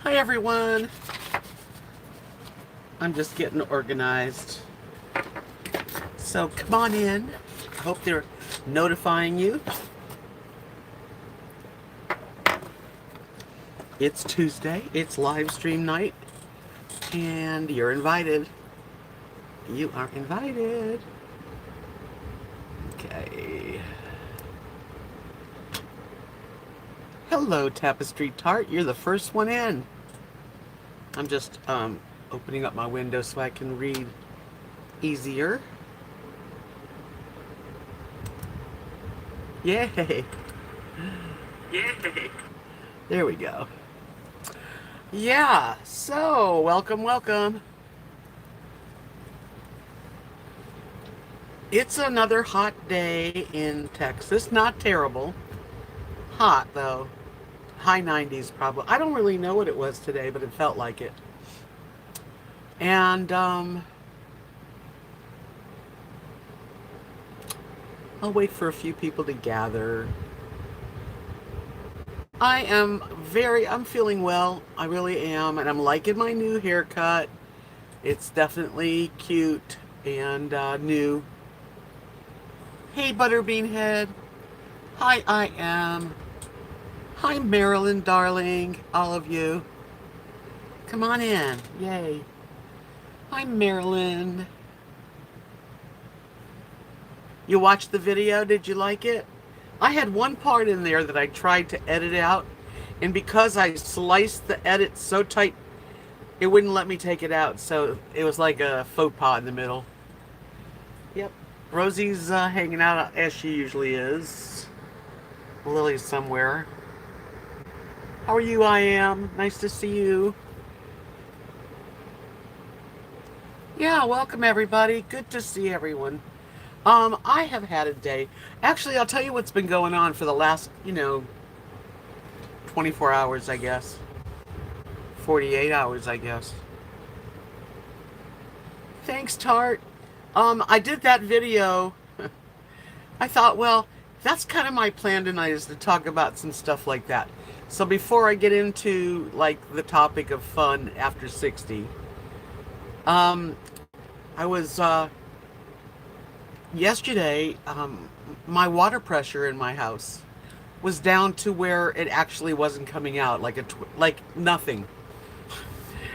Hi everyone. I'm just getting organized. So come on in. I hope they're notifying you. It's Tuesday. It's live stream night. And you're invited. You are invited. Okay. Hello, Tapestry Tart. You're the first one in. I'm just opening up my window so I can read easier. Yay! Yay! There we go. Yeah, so welcome, welcome. It's another hot day in Texas. Not terrible. Hot, though. High 90s, probably. I don't really know what it was today, but it felt like it. And, I'll wait for a few people to gather. I'm feeling well. I really am. And I'm liking my new haircut. It's definitely cute and new. Hey, Butterbean Head. Hi, I am. Hi, Marilyn, darling. All of you. Come on in. Yay. Hi, Marilyn. You watched the video? Did you like it? I had one part in there that I tried to edit out, and because I sliced the edit so tight, it wouldn't let me take it out, so it was like a faux pas in the middle. Yep. Rosie's hanging out as she usually is. Lily's somewhere. How are you, I am? Nice to see you. Yeah, welcome everybody. Good to see everyone. I have had a day. Actually, I'll tell you what's been going on for the last, 24 hours, I guess. 48 hours, I guess. Thanks, Tart. I did that video. I thought, well, that's kind of my plan tonight, is to talk about some stuff like that. So before I get into, like, the topic of fun after 60, I was, yesterday, my water pressure in my house was down to where it actually wasn't coming out, like nothing.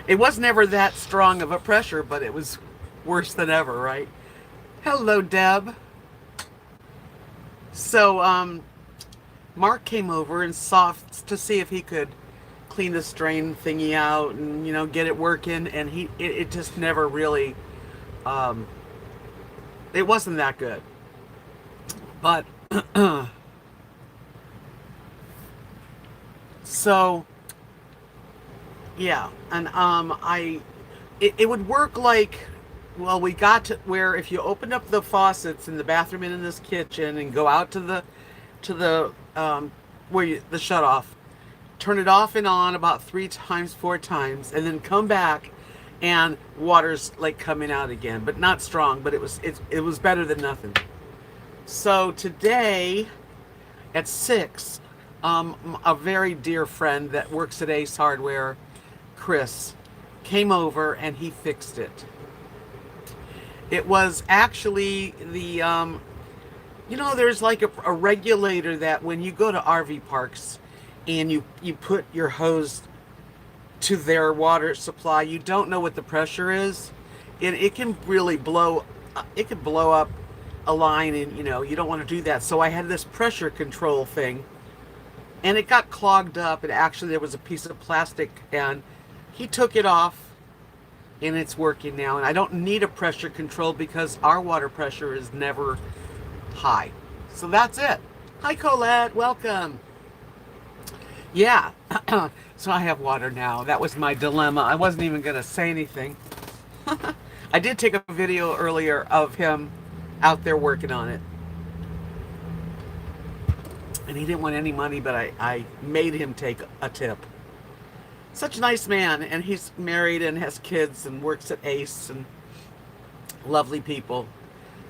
It was never that strong of a pressure, but it was worse than ever, right? Hello, Deb. So, Mark came over and saw to see if he could clean the strain thingy out and, get it working, and it just never really, it wasn't that good. But so yeah, and it would work like, well, we got to where if you open up the faucets in the bathroom and in this kitchen and go out to the the shut off, turn it off and on about 3 times, 4 times, and then come back, and water's like coming out again, but not strong. But it was better than nothing. So today at 6, a very dear friend that works at Ace Hardware, Chris, came over and he fixed it. It was actually the there's like a regulator that when you go to RV parks and you put your hose to their water supply, you don't know what the pressure is, and it can really blow up a line, and you don't want to do that. So I had this pressure control thing, and it got clogged up, and actually there was a piece of plastic, and he took it off, and it's working now, and I don't need a pressure control because our water pressure is never high. So that's it. Hi, Colette, welcome. Yeah. So I have water now. That was my dilemma. I wasn't even going to say anything. I did take a video earlier of him out there working on it. And he didn't want any money, but I made him take a tip. Such a nice man. And he's married and has kids and works at Ace, and lovely people.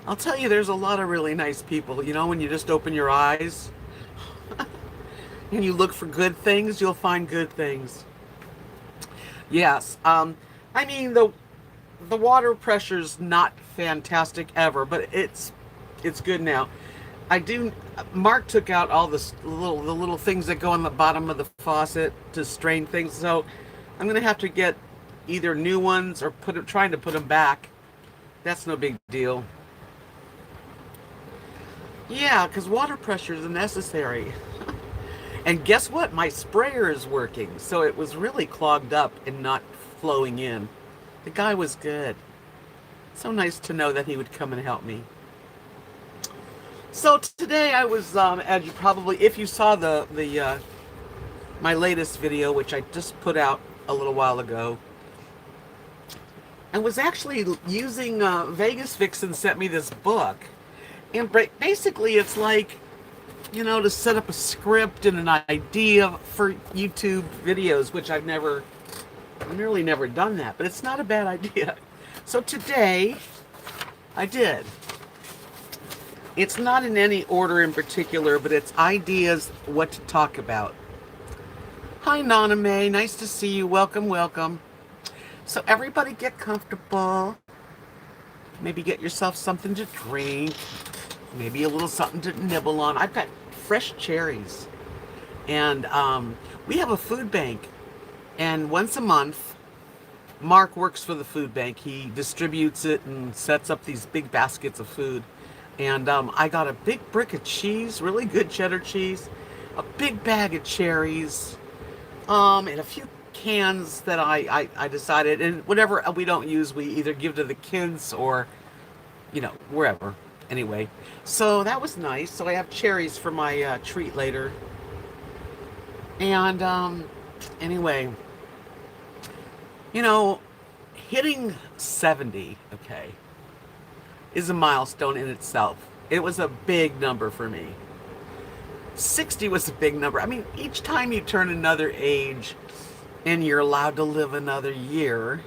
I'll tell you, there's a lot of really nice people. When you just open your eyes and you look for good things, you'll find good things. Yes. I mean the water pressure's not fantastic ever, but it's good now. I do. Mark took out all the little things that go on the bottom of the faucet to strain things, so I'm gonna have to get either new ones or trying to put them back. That's no big deal. Yeah, because water pressure is necessary. And guess what? My sprayer is working, so it was really clogged up and not flowing in. The guy was good. So nice to know that he would come and help me. So today I was, as you probably, if you saw the my latest video, which I just put out a little while ago, I was actually using Vegas Vixen sent me this book, and basically it's like, to set up a script and an idea for YouTube videos, which I've nearly never done that, but it's not a bad idea. So today I did. It's not in any order in particular, but it's ideas what to talk about. Hi, Naname. Nice to see you. Welcome, welcome. So everybody get comfortable. Maybe get yourself something to drink. Maybe a little something to nibble on. I've got fresh cherries. And we have a food bank. And once a month, Mark works for the food bank. He distributes it and sets up these big baskets of food. And I got a big brick of cheese, really good cheddar cheese, a big bag of cherries, and a few cans that I decided, and whatever we don't use, we either give to the kids or, wherever. Anyway, so that was nice. So I have cherries for my treat later. And anyway, hitting 70, okay, is a milestone in itself. It was a big number for me. 60 was a big number. I mean, each time you turn another age and you're allowed to live another year,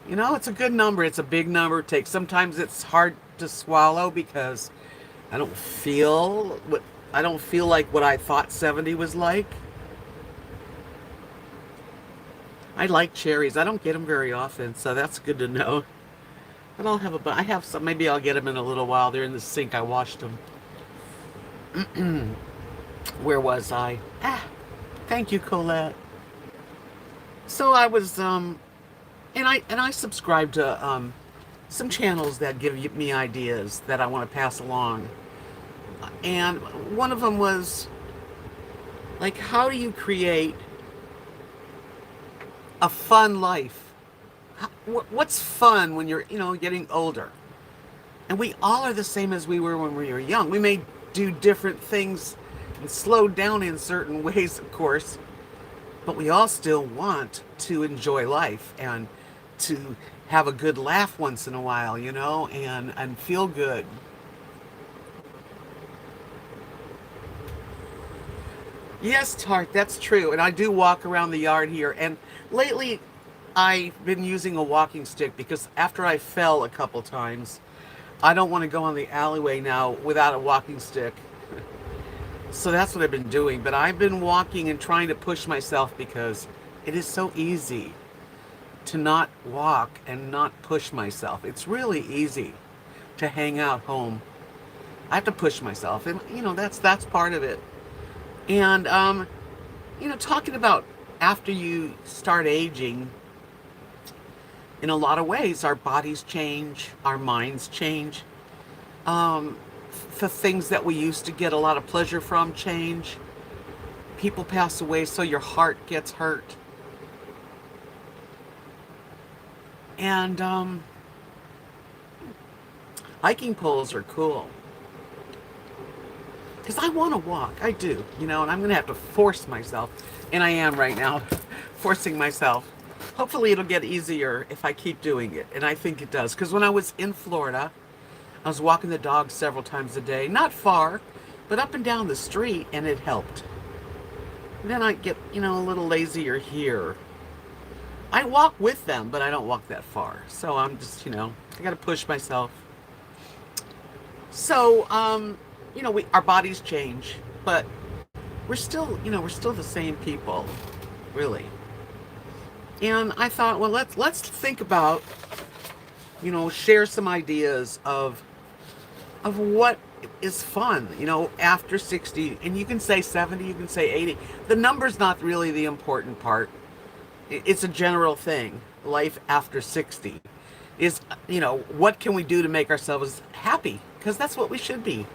it's a good number. It's a big number to take. Sometimes it's hard to swallow because I don't feel like what I thought 70 was like. I like cherries. I don't get them very often, so that's good to know. But I have some. Maybe I'll get them in a little while. They're in the sink. I washed them. Where was I? Thank you, Colette. So I was, and I subscribe to some channels that give me ideas that I want to pass along. And one of them was like, how do you create a fun life? What's fun when you're, getting older? And we all are the same as we were when we were young. We may do different things and slow down in certain ways, of course, but we all still want to enjoy life and to have a good laugh once in a while, and feel good. Yes, Tart, that's true. And I do walk around the yard here. And lately, I've been using a walking stick because after I fell a couple times, I don't want to go on the alleyway now without a walking stick. So that's what I've been doing. But I've been walking and trying to push myself because it is so easy to not walk and not push myself. It's really easy to hang out home. I have to push myself, and that's part of it. And talking about after you start aging, in a lot of ways, our bodies change, our minds change. The things that we used to get a lot of pleasure from change. People pass away, so your heart gets hurt. And hiking poles are cool. Because I want to walk. I do, and I'm going to have to force myself. And I am right now, forcing myself. Hopefully it'll get easier if I keep doing it. And I think it does. Because when I was in Florida, I was walking the dog several times a day. Not far, but up and down the street, and it helped. And then I get, a little lazier here. I walk with them, but I don't walk that far. So I'm just, I got to push myself. So, our bodies change, but we're still the same people, really. And I thought, well, let's think about, share some ideas of what is fun, after 60. And you can say 70, you can say 80. The number's not really the important part. It's a general thing. Life after 60 is, what can we do to make ourselves happy? Because that's what we should be.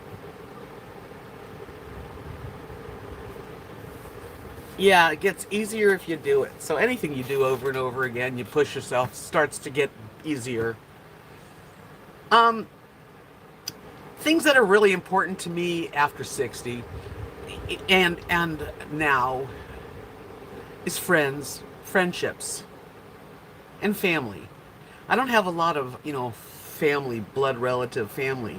Yeah, it gets easier if you do it. So anything you do over and over again, you push yourself, starts to get easier. Um, Things that are really important to me after 60 and now is friendships, and family. I don't have a lot of, family, blood relative family,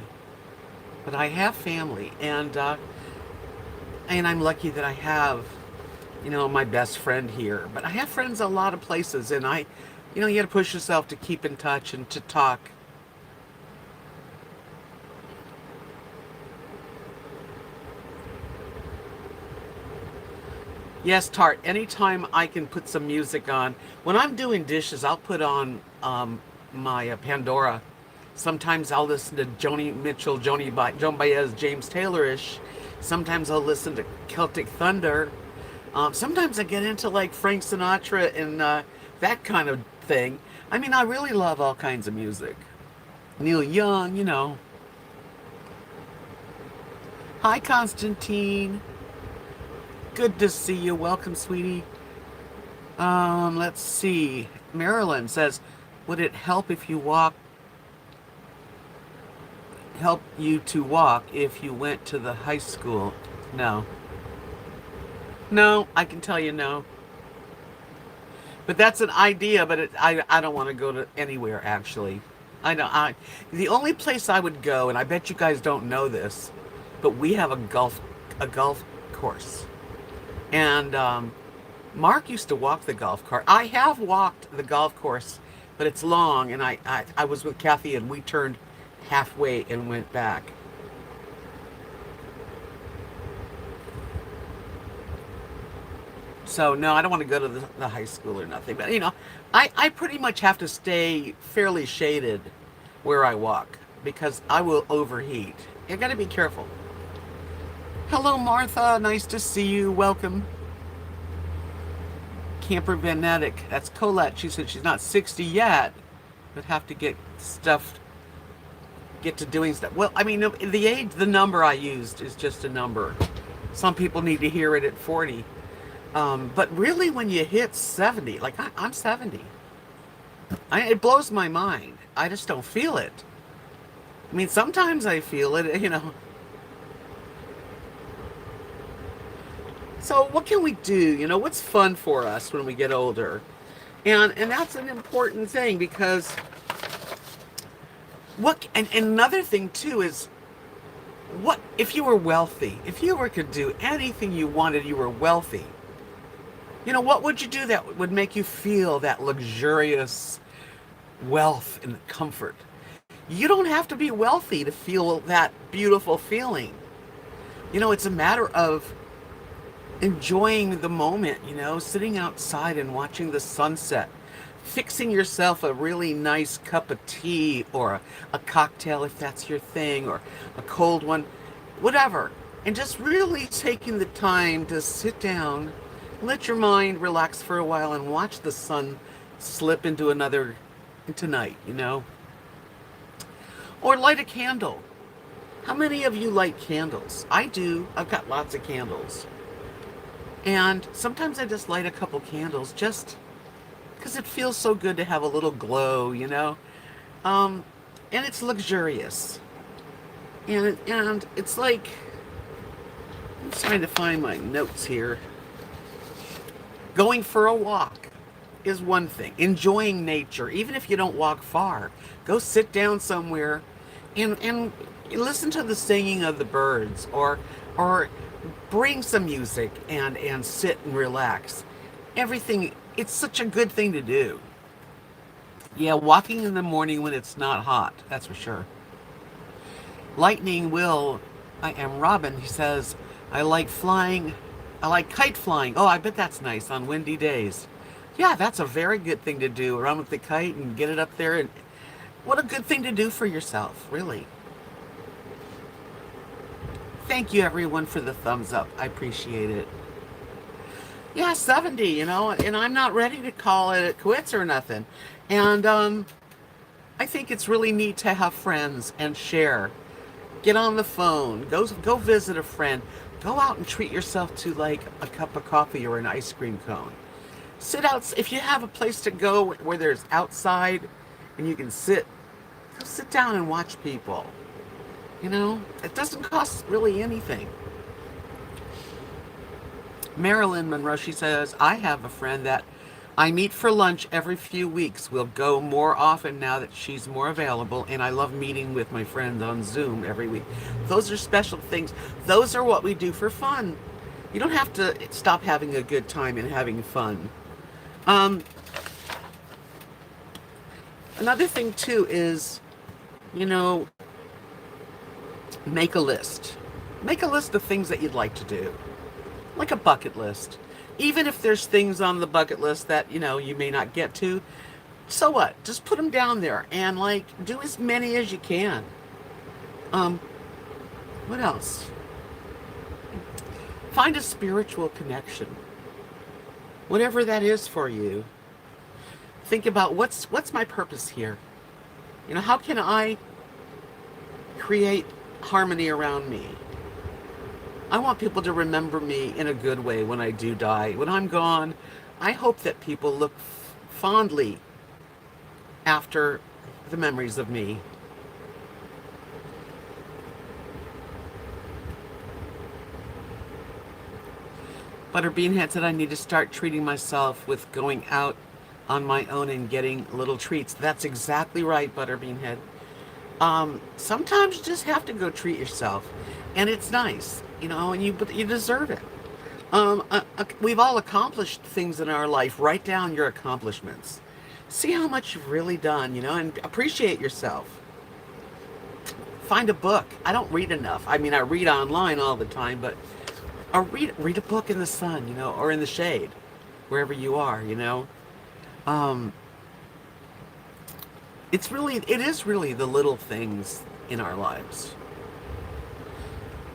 but I have family, and I'm lucky that I have, my best friend here. But I have friends a lot of places, and you got to push yourself to keep in touch and to talk. Yes, Tart. Anytime I can put some music on. When I'm doing dishes, I'll put on my Pandora. Sometimes I'll listen to Joni Mitchell, Joan Baez, James Taylor-ish. Sometimes I'll listen to Celtic Thunder. Sometimes I get into like Frank Sinatra and that kind of thing. I mean, I really love all kinds of music. Neil Young. Hi, Constantine. Good to see you. Welcome, sweetie. Let's see. Marilyn says, would it help if you help you to walk if you went to the high school? No. No, I can tell you no. But that's an idea, but I don't want to go to anywhere, actually. The only place I would go, and I bet you guys don't know this, but we have a golf course. And Mark used to walk the golf cart. I have walked the golf course, but it's long, and I was with Kathy, and we turned halfway and went back. So, no, I don't want to go to the high school or nothing. But, I pretty much have to stay fairly shaded where I walk because I will overheat. You got to be careful. Hello, Martha. Nice to see you. Welcome. Camper Venetic. That's Colette. She said she's not 60 yet, but have to get to doing stuff. Well, I mean, the number I used is just a number. Some people need to hear it at 40. But really, when you hit 70, like I'm 70, it blows my mind. I just don't feel it. I mean, sometimes I feel it. So what can we do? What's fun for us when we get older? And that's an important thing because and another thing too is what if you were wealthy? If you could do anything you wanted, you were wealthy. What would you do that would make you feel that luxurious wealth and comfort? You don't have to be wealthy to feel that beautiful feeling. It's a matter of enjoying the moment, sitting outside and watching the sunset, fixing yourself a really nice cup of tea or a cocktail if that's your thing, or a cold one, whatever, and just really taking the time to sit down, let your mind relax for a while and watch the sun slip into night, or light a candle. How many of you light candles? I do. I've got lots of candles. And sometimes I just light a couple candles just because it feels so good to have a little glow, and it's luxurious. And it's like, I'm trying to find my notes here. Going for a walk is one thing. Enjoying nature, even if you don't walk far, go sit down somewhere and listen to the singing of the birds, or bring some music and sit and relax. Everything, it's such a good thing to do. Yeah, walking in the morning when it's not hot, that's for sure. Lightning Will, I am Robin. He says, I like flying. I like kite flying. Oh, I bet that's nice on windy days. Yeah, that's a very good thing to do. Run with the kite and get it up there. And what a good thing to do for yourself, really. Thank you, everyone, for the thumbs up. I appreciate it. Yeah, 70, and I'm not ready to call it quits or nothing. And I think it's really neat to have friends and share. Get on the phone. Go visit a friend. Go out and treat yourself to like a cup of coffee or an ice cream cone. Sit out if you have a place to go where there's outside and you can go sit down and watch people. It doesn't cost really anything. Marilyn Monroe, she says, I have a friend that I meet for lunch every few weeks. We'll go more often now that she's more available, and I love meeting with my friends on Zoom every week. Those are special things. Those are what we do for fun. You don't have to stop having a good time and having fun. Another thing, too, is, make a list. Make a list of things that you'd like to do. Like a bucket list. Even if there's things on the bucket list that, you may not get to, so what? Just put them down there and, do as many as you can. What else? Find a spiritual connection. Whatever that is for you. Think about what's my purpose here? How can I create harmony around me? I want people to remember me in a good way when I do die. When I'm gone, I hope that people look fondly after the memories of me. Butterbeanhead said I need to start treating myself with going out on my own and getting little treats. That's exactly right, Butterbeanhead. Sometimes you just have to go treat yourself, and it's nice, and you deserve it. We've all accomplished things in our life. Write down your accomplishments. See how much you've really done, and appreciate yourself. Find a book. I don't read enough. I mean, I read online all the time, but I'll read a book in the sun, or in the shade, wherever you are, It is really the little things in our lives.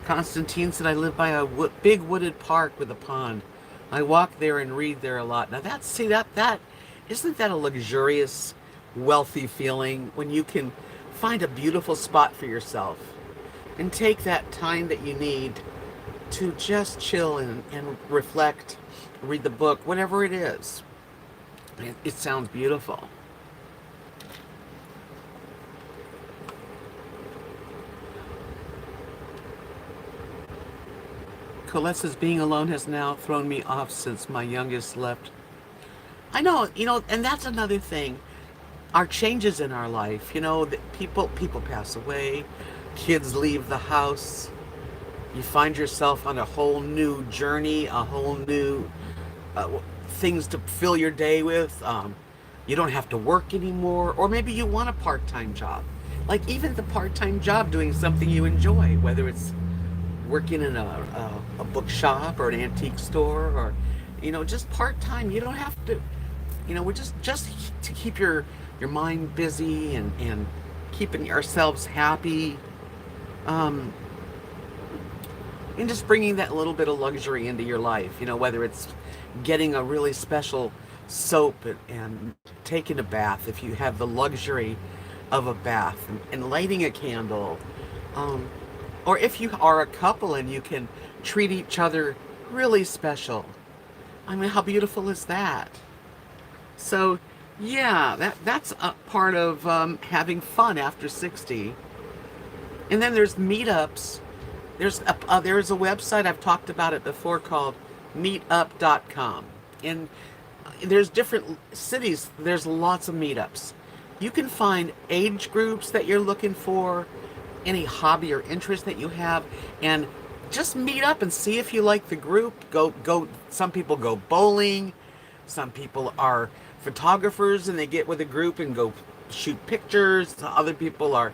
Constantine said, I live by a big wooded park with a pond. I walk there and read there a lot. Now isn't that a luxurious, wealthy feeling when you can find a beautiful spot for yourself and take that time that you need to just chill and reflect, read the book, whatever it is. It sounds beautiful. Colette says, being alone has now thrown me off since my youngest left. I know, and that's another thing. Our changes in our life, people pass away, kids leave the house. You find yourself on a whole new journey, a whole new things to fill your day with. You don't have to work anymore, or maybe you want a part-time job. Like even the part-time job doing something you enjoy, whether it's working in a bookshop or an antique store, or just part-time. You don't have to, we're just to keep your mind busy and keeping ourselves happy, and just bringing that little bit of luxury into your life, whether it's getting a really special soap and taking a bath if you have the luxury of a bath, and lighting a candle, or if you are a couple and you can treat each other really special. I mean, how beautiful is that? So yeah, that's a part of having fun after 60. And then there's meetups. There's a website, I've talked about it before, called meetup.com. And there's different cities, there's lots of meetups. You can find age groups that you're looking for, any hobby or interest that you have, and just meet up and see if you like the group. Go. Some people go bowling. Some people are photographers and they get with a group and go shoot pictures. Other people are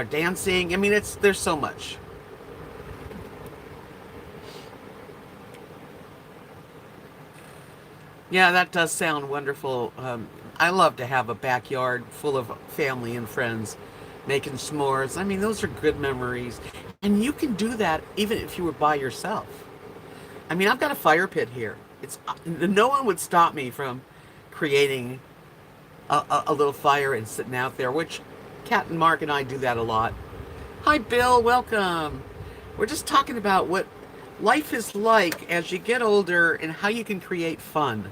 dancing. I mean, there's so much. Yeah, that does sound wonderful. I love to have a backyard full of family and friends making s'mores. I mean, those are good memories. And you can do that even if you were by yourself. I mean, I've got a fire pit here. It's no one would stop me from creating a little fire and sitting out there, which Kat and Mark and I do that a lot. Hi, Bill. Welcome. We're just talking about what life is like as you get older and how you can create fun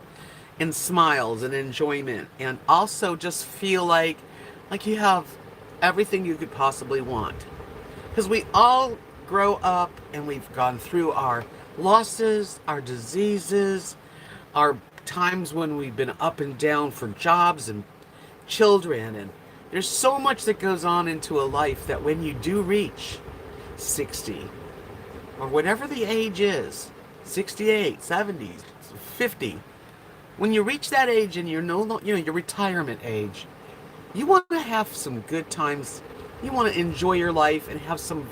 and smiles and enjoyment and also just feel like you have everything you could possibly want. Because we all grow up and we've gone through our losses, our diseases, our times when we've been up and down for jobs and children. And there's so much that goes on into a life that when you do reach 60 or whatever the age is, 68, 70, 50, when you reach that age and you're no longer, your retirement age, you want to have some good times. You want to enjoy your life and have some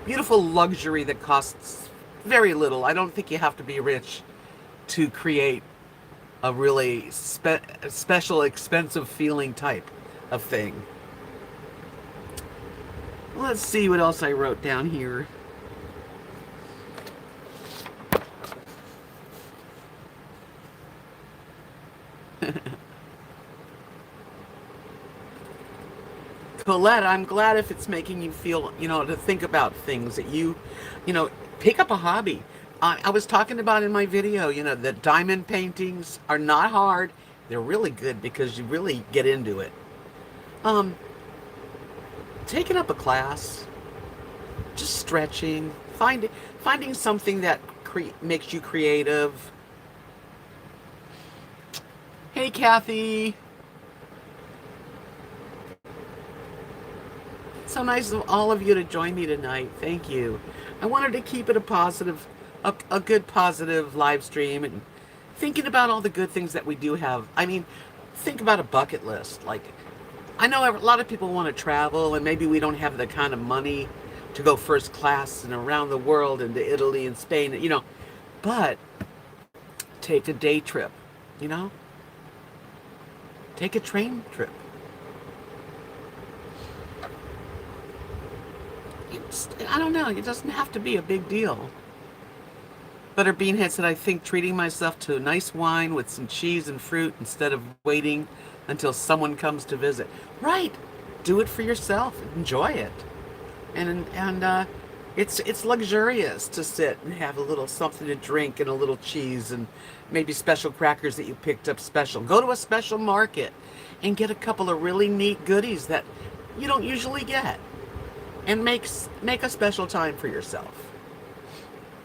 beautiful luxury that costs very little. I don't think you have to be rich to create a really special, expensive feeling type of thing. Let's see what else I wrote down here. Colette, I'm glad if it's making you feel, to think about things that pick up a hobby. I was talking about in my video, that diamond paintings are not hard. They're really good because you really get into it. Taking up a class, just stretching, finding something that makes you creative. Hey, Kathy. So nice of all of you to join me tonight. Thank you. I wanted to keep it a good positive live stream and thinking about all the good things that we do have. I mean, think about a bucket list. Like, I know a lot of people want to travel and maybe we don't have the kind of money to go first class and around the world into Italy and Spain, but take a day trip, take a train trip. I don't know. It doesn't have to be a big deal. Butterbeanhead said, I think treating myself to a nice wine with some cheese and fruit instead of waiting until someone comes to visit. Right. Do it for yourself. Enjoy it. And it's luxurious to sit and have a little something to drink and a little cheese and maybe special crackers that you picked up special. Go to a special market and get a couple of really neat goodies that you don't usually get. And make a special time for yourself.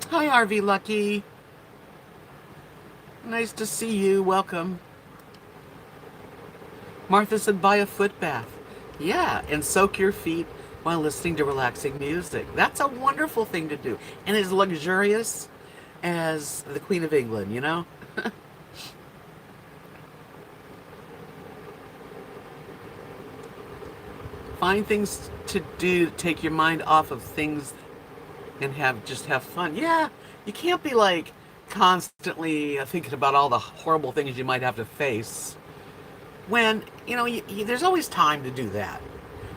Hi, RV Lucky. Nice to see you. Welcome. Martha said, buy a foot bath. Yeah, and soak your feet while listening to relaxing music. That's a wonderful thing to do. And as luxurious as the Queen of England, Find things to do to take your mind off of things and just have fun. Yeah, you can't be like constantly thinking about all the horrible things you might have to face when, there's always time to do that.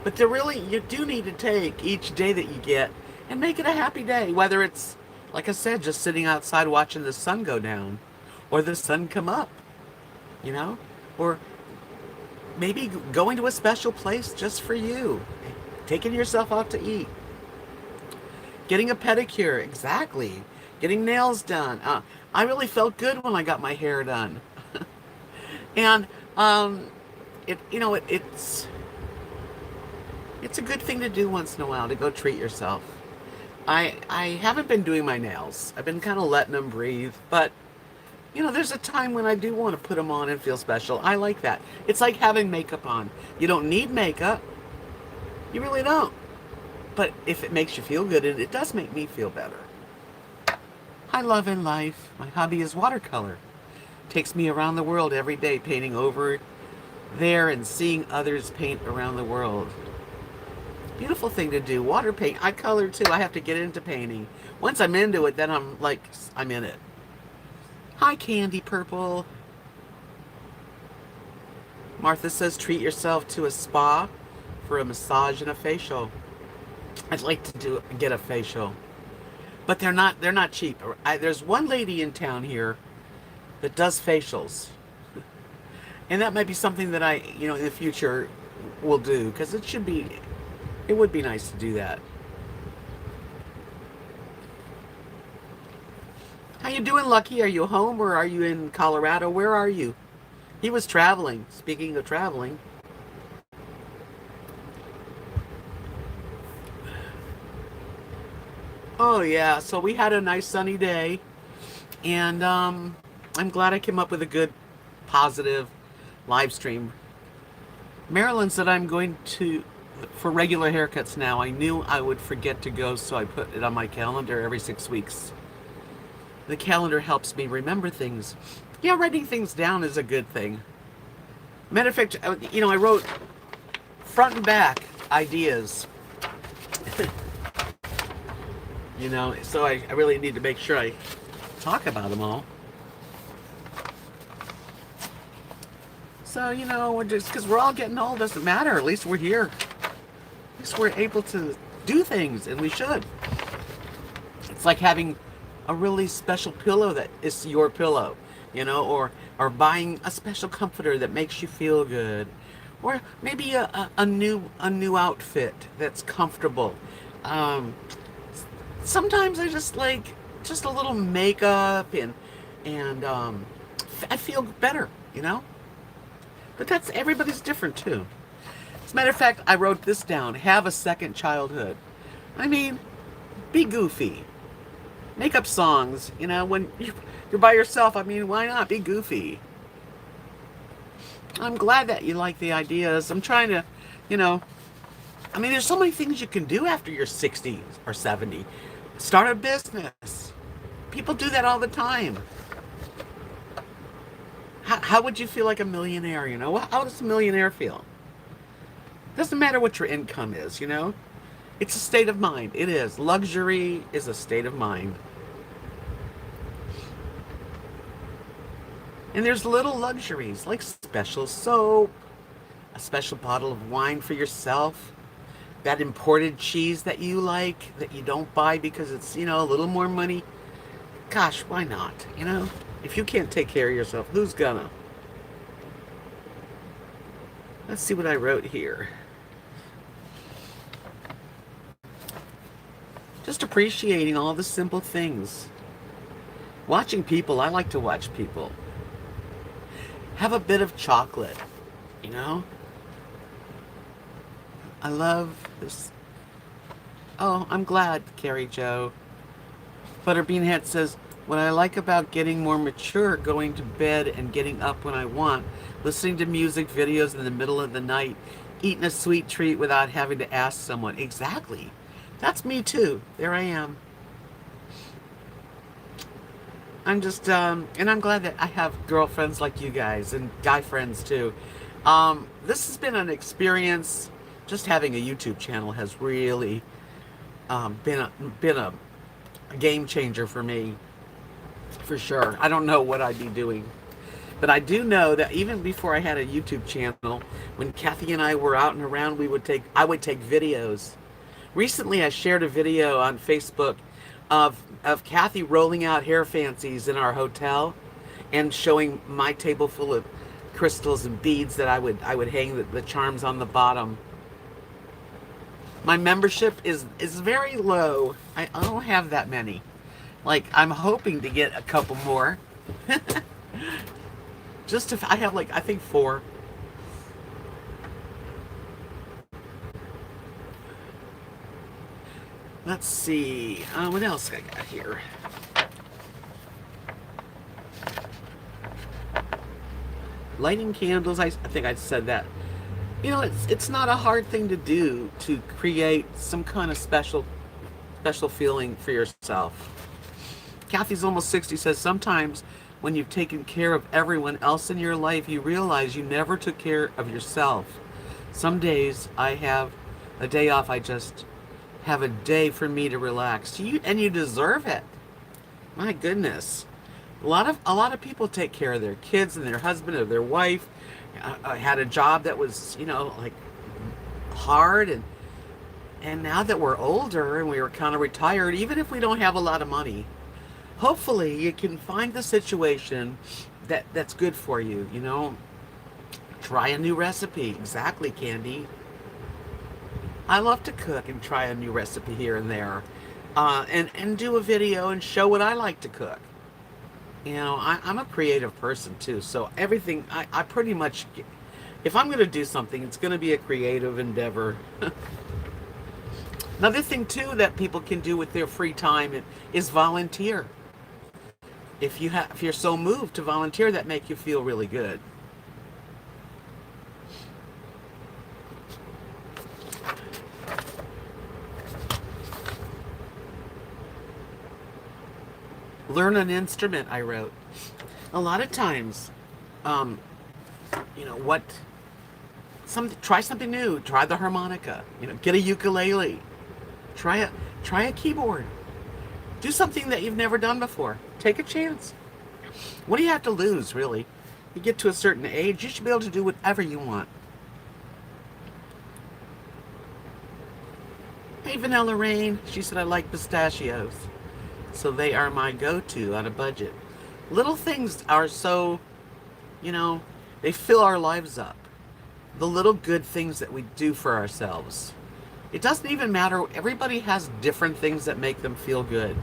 But you do need to take each day that you get and make it a happy day, whether it's, like I said, just sitting outside watching the sun go down or the sun come up, or maybe going to a special place just for you. Taking yourself out to eat. Getting a pedicure. Exactly. Getting nails done. I really felt good when I got my hair done. And it's a good thing to do once in a while, to go treat yourself. I haven't been doing my nails. I've been kind of letting them breathe, but there's a time when I do want to put them on and feel special. I like that. It's like having makeup on. You don't need makeup. You really don't. But if it makes you feel good, and it does make me feel better. I love in life. My hobby is watercolor. Takes me around the world every day, painting over there and seeing others paint around the world. Beautiful thing to do. Water paint. I color too. I have to get into painting. Once I'm into it, then I'm in it. Hi, Candy Purple. Martha says treat yourself to a spa for a massage and a facial. I'd like to get a facial, but they're not cheap. There's one lady in town here that does facials, and that might be something that I, in the future will do, because it would be nice to do that. How you doing, Lucky? Are you home or are you in Colorado? Where are you? He was traveling. Speaking of traveling. Oh yeah, so we had a nice sunny day, and I'm glad I came up with a good, positive live stream. Marilyn said I'm going to for regular haircuts now. I knew I would forget to go, so I put it on my calendar every 6 weeks. The calendar helps me remember things. Yeah, writing things down is a good thing. Matter of fact, I wrote front and back ideas. So I really need to make sure I talk about them all. So, we're just, because we're all getting old, doesn't matter. At least we're here. At least we're able to do things, and we should. It's like having a really special pillow that is your pillow, or buying a special comforter that makes you feel good, or maybe a new outfit that's comfortable. Sometimes I just like just a little makeup and I feel better, But that's everybody's different too. As a matter of fact, I wrote this down: have a second childhood. I mean, be goofy. Make up songs, when you're by yourself. I mean, why not be goofy? I'm glad that you like the ideas. I'm trying to, there's so many things you can do after you're 60 or 70. Start a business. People do that all the time. How would you feel like a millionaire, How does a millionaire feel? Doesn't matter what your income is, It's a state of mind. It is. Luxury is a state of mind. And there's little luxuries like special soap, a special bottle of wine for yourself, that imported cheese that you like, that you don't buy because it's, a little more money. Gosh, why not? If you can't take care of yourself, who's gonna? Let's see what I wrote here. Just appreciating all the simple things. Watching people. I like to watch people. Have a bit of chocolate, I love this. Oh, I'm glad, Carrie Joe. Butterbeanhead says, what I like about getting more mature, going to bed and getting up when I want, listening to music videos in the middle of the night, eating a sweet treat without having to ask someone. Exactly. That's me too. There I am. I'm just, and I'm glad that I have girlfriends like you guys and guy friends too. This has been an experience. Just having a YouTube channel has really been a game changer for me, for sure. I don't know what I'd be doing, but I do know that even before I had a YouTube channel, when Kathy and I were out and around, I would take videos. Recently, I shared a video on Facebook of Kathy rolling out hair fancies in our hotel and showing my table full of crystals and beads that I would hang the charms on the bottom. My membership is very low. I don't have that many. Like, I'm hoping to get a couple more. I have I think 4. Let's see. What else I got here? Lighting candles. I think I said that. It's not a hard thing to do to create some kind of special feeling for yourself. Kathy's almost 60 says, sometimes when you've taken care of everyone else in your life, you realize you never took care of yourself. Some days I have a day off. I just have a day for me to relax. And you deserve it. My goodness. A lot of people take care of their kids and their husband or their wife. Had a job that was, like hard, and now that we're older and we are kind of retired, even if we don't have a lot of money, hopefully you can find the situation that's good for you. Try a new recipe. Exactly, Candy. I love to cook and try a new recipe here and there, and do a video and show what I like to cook. I'm a creative person too, so everything I pretty much, if I'm going to do something, it's going to be a creative endeavor. Another thing too that people can do with their free time is volunteer. If you're so moved to volunteer, that make you feel really good. Learn an instrument, I wrote. A lot of times, um, what try something new. Try the harmonica. Get a ukulele. Try a keyboard. Do something that you've never done before. Take a chance. What do you have to lose, really? You get to a certain age, you should be able to do whatever you want. Hey, Vanilla Rain. She said I like pistachios. So they are my go-to on a budget. Little things are so, they fill our lives up. The little good things that we do for ourselves. It doesn't even matter. Everybody has different things that make them feel good.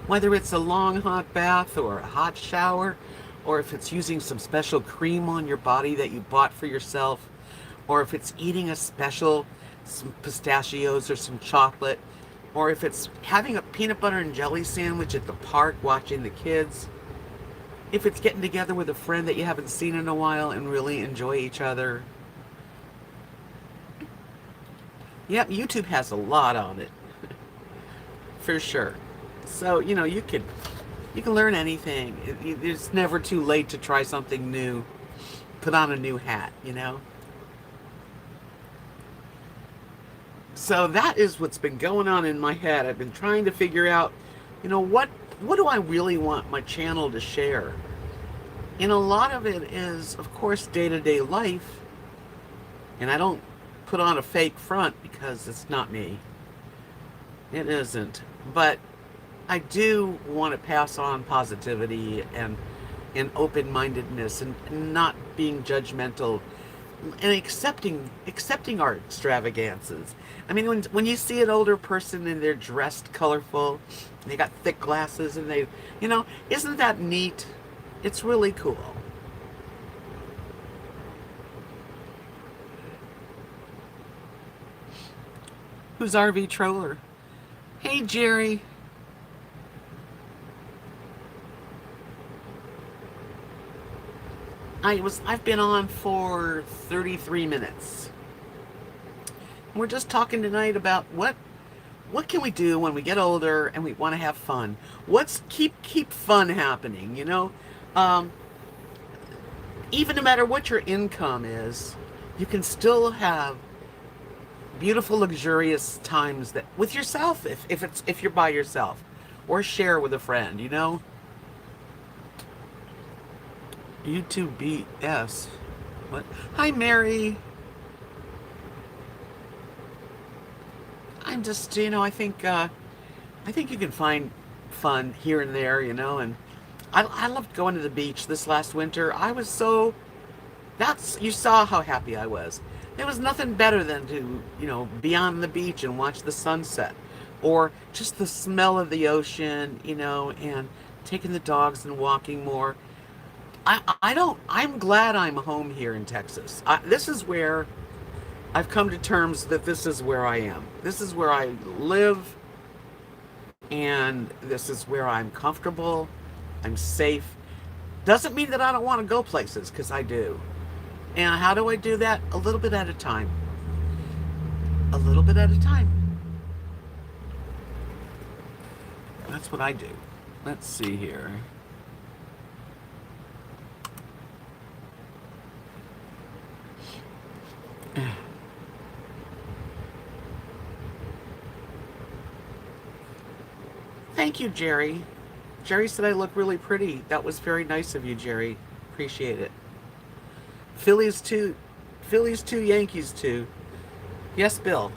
Whether it's a long hot bath or a hot shower, or if it's using some special cream on your body that you bought for yourself, or if it's eating some pistachios or some chocolate, or if it's having a peanut butter and jelly sandwich at the park watching the kids, if it's getting together with a friend that you haven't seen in a while and really enjoy each other. Yep, YouTube has a lot on it. For sure. So, you can learn anything. It's never too late to try something new. Put on a new hat. So that is what's been going on in my head. I've been trying to figure out, what do I really want my channel to share? And a lot of it is, of course, day-to-day life. And I don't put on a fake front because it's not me. It isn't. But I do want to pass on positivity and open-mindedness and not being judgmental and accepting our extravagances. I mean, when you see an older person and they're dressed colorful, they got thick glasses and isn't that neat? It's really cool. Who's RV Troller? Hey, Jerry. I've been on for 33 minutes. We're just talking tonight about what can we do when we get older and we want to have fun. What's keep fun happening, even no matter what your income is, you can still have beautiful, luxurious times that with yourself, if you're by yourself, or share with a friend. YouTube BS. What? Hi, Mary. I'm just, I think you can find fun here and there, and I loved going to the beach this last winter. You saw how happy I was. There was nothing better than to, be on the beach and watch the sunset, or just the smell of the ocean, and taking the dogs and walking more. I'm glad I'm home here in Texas. This is where I've come to terms that this is where I am. This is where I live, and this is where I'm comfortable. I'm safe. Doesn't mean that I don't want to go places, because I do. And how do I do that? A little bit at a time. A little bit at a time. That's what I do. Let's see here. Thank you, Jerry. Jerry said I look really pretty. That was very nice of you, Jerry. Appreciate it. Phillies two, Phillies two, Yankees two. Yes, Bill.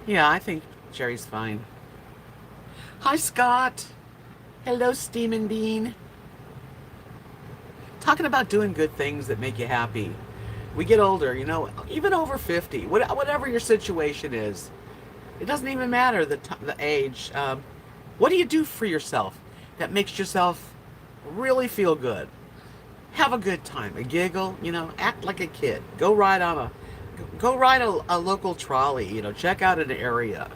Yeah, I think Jerry's fine. Hi, Scott. Hello, Steamin' Bean. Talking about doing good things that make you happy. We get older, even over 50, whatever your situation is. It doesn't even matter the age. What do you do for yourself that makes yourself really feel good? Have a good time, a giggle, act like a kid. Go ride a local trolley, check out an area.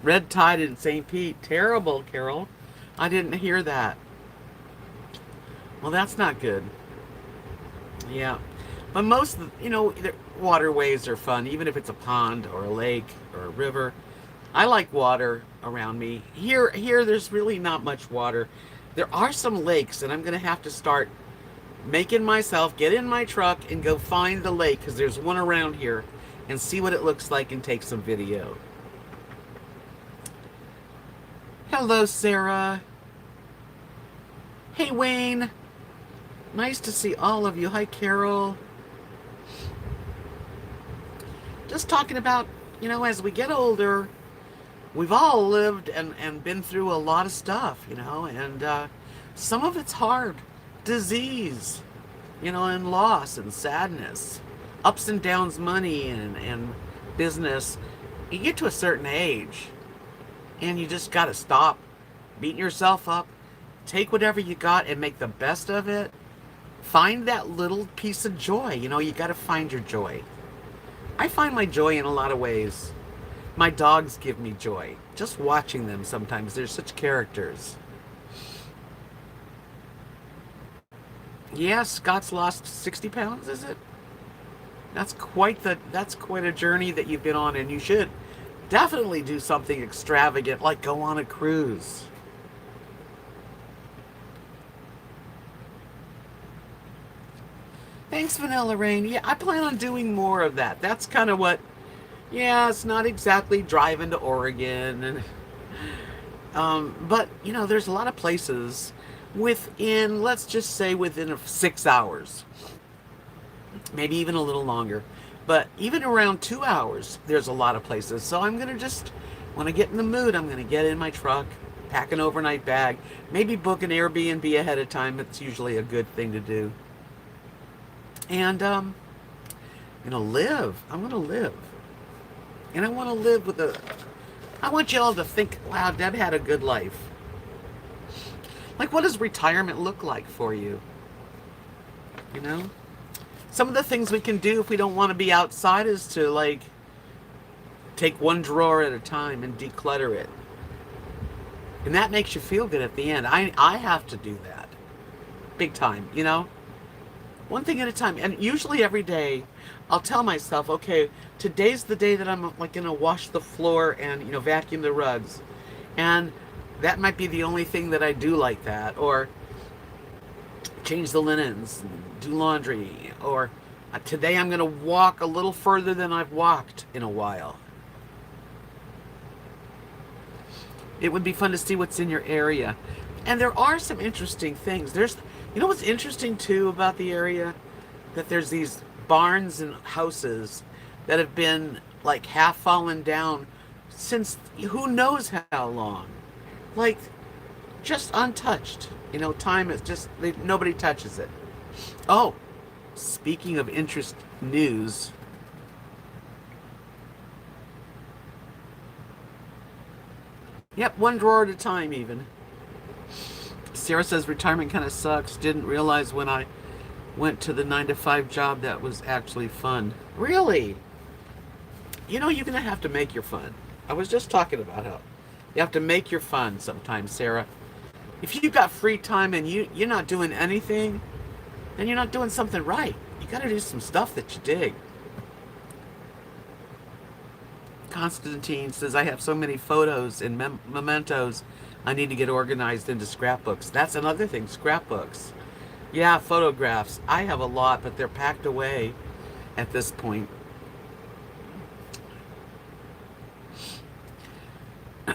Red tide in St. Pete, terrible, Carol. I didn't hear that. Well, that's not good. Yeah. But most, the waterways are fun, even if it's a pond or a lake or a river. I like water around me. Here, there's really not much water. There are some lakes, and I'm going to have to start making myself get in my truck and go find the lake, because there's one around here, and see what it looks like and take some video. Hello, Sarah. Hey, Wayne. Nice to see all of you. Hi, Carol. Just talking about, as we get older, we've all lived and been through a lot of stuff, and some of it's hard. Disease, and loss and sadness, ups and downs, money and business. You get to a certain age, and you just got to stop beating yourself up. Take whatever you got and make the best of it. Find that little piece of joy. You got to find your joy. I find my joy in a lot of ways. My dogs give me joy. Just watching them sometimes. They're such characters. Yeah, Scott's lost 60 pounds, is it? That's quite a journey that you've been on, and you should definitely do something extravagant, like go on a cruise. Thanks, Vanilla Rain. Yeah, I plan on doing more of that. That's kind of what, yeah, it's not exactly driving to Oregon. But, there's a lot of places within, let's just say within 6 hours. Maybe even a little longer. But even around 2 hours, there's a lot of places. So I'm going to when I get in the mood, I'm going to get in my truck, pack an overnight bag, maybe book an Airbnb ahead of time. It's usually a good thing to do. And live. I'm gonna live, and I want to live I want y'all to think, wow, Deb had a good life. Like, what does retirement look like for you? Some of the things we can do if we don't want to be outside is to take one drawer at a time and declutter it, and that makes you feel good at the end. I have to do that, big time. One thing at a time. And usually every day I'll tell myself, okay, today's the day that I'm going to wash the floor and, vacuum the rugs. And that might be the only thing that I do like that. Or change the linens, do laundry. Or today I'm going to walk a little further than I've walked in a while. It would be fun to see what's in your area. And there are some interesting things. What's interesting too about the area? That there's these barns and houses that have been half fallen down since who knows how long. Just untouched. Time is just, nobody touches it. Oh, speaking of interest news. Yep, one drawer at a time even. Sarah says retirement kind of sucks. Didn't realize when I went to the 9-to-5 job that was actually fun. Really? You're going to have to make your fun. I was just talking about how you have to make your fun sometimes, Sarah. If you've got free time and you're not doing anything, then you're not doing something right. You got to do some stuff that you dig. Constantine says, I have so many photos and mementos. I need to get organized into scrapbooks. That's another thing, scrapbooks. Yeah, photographs. I have a lot, but they're packed away. at this point.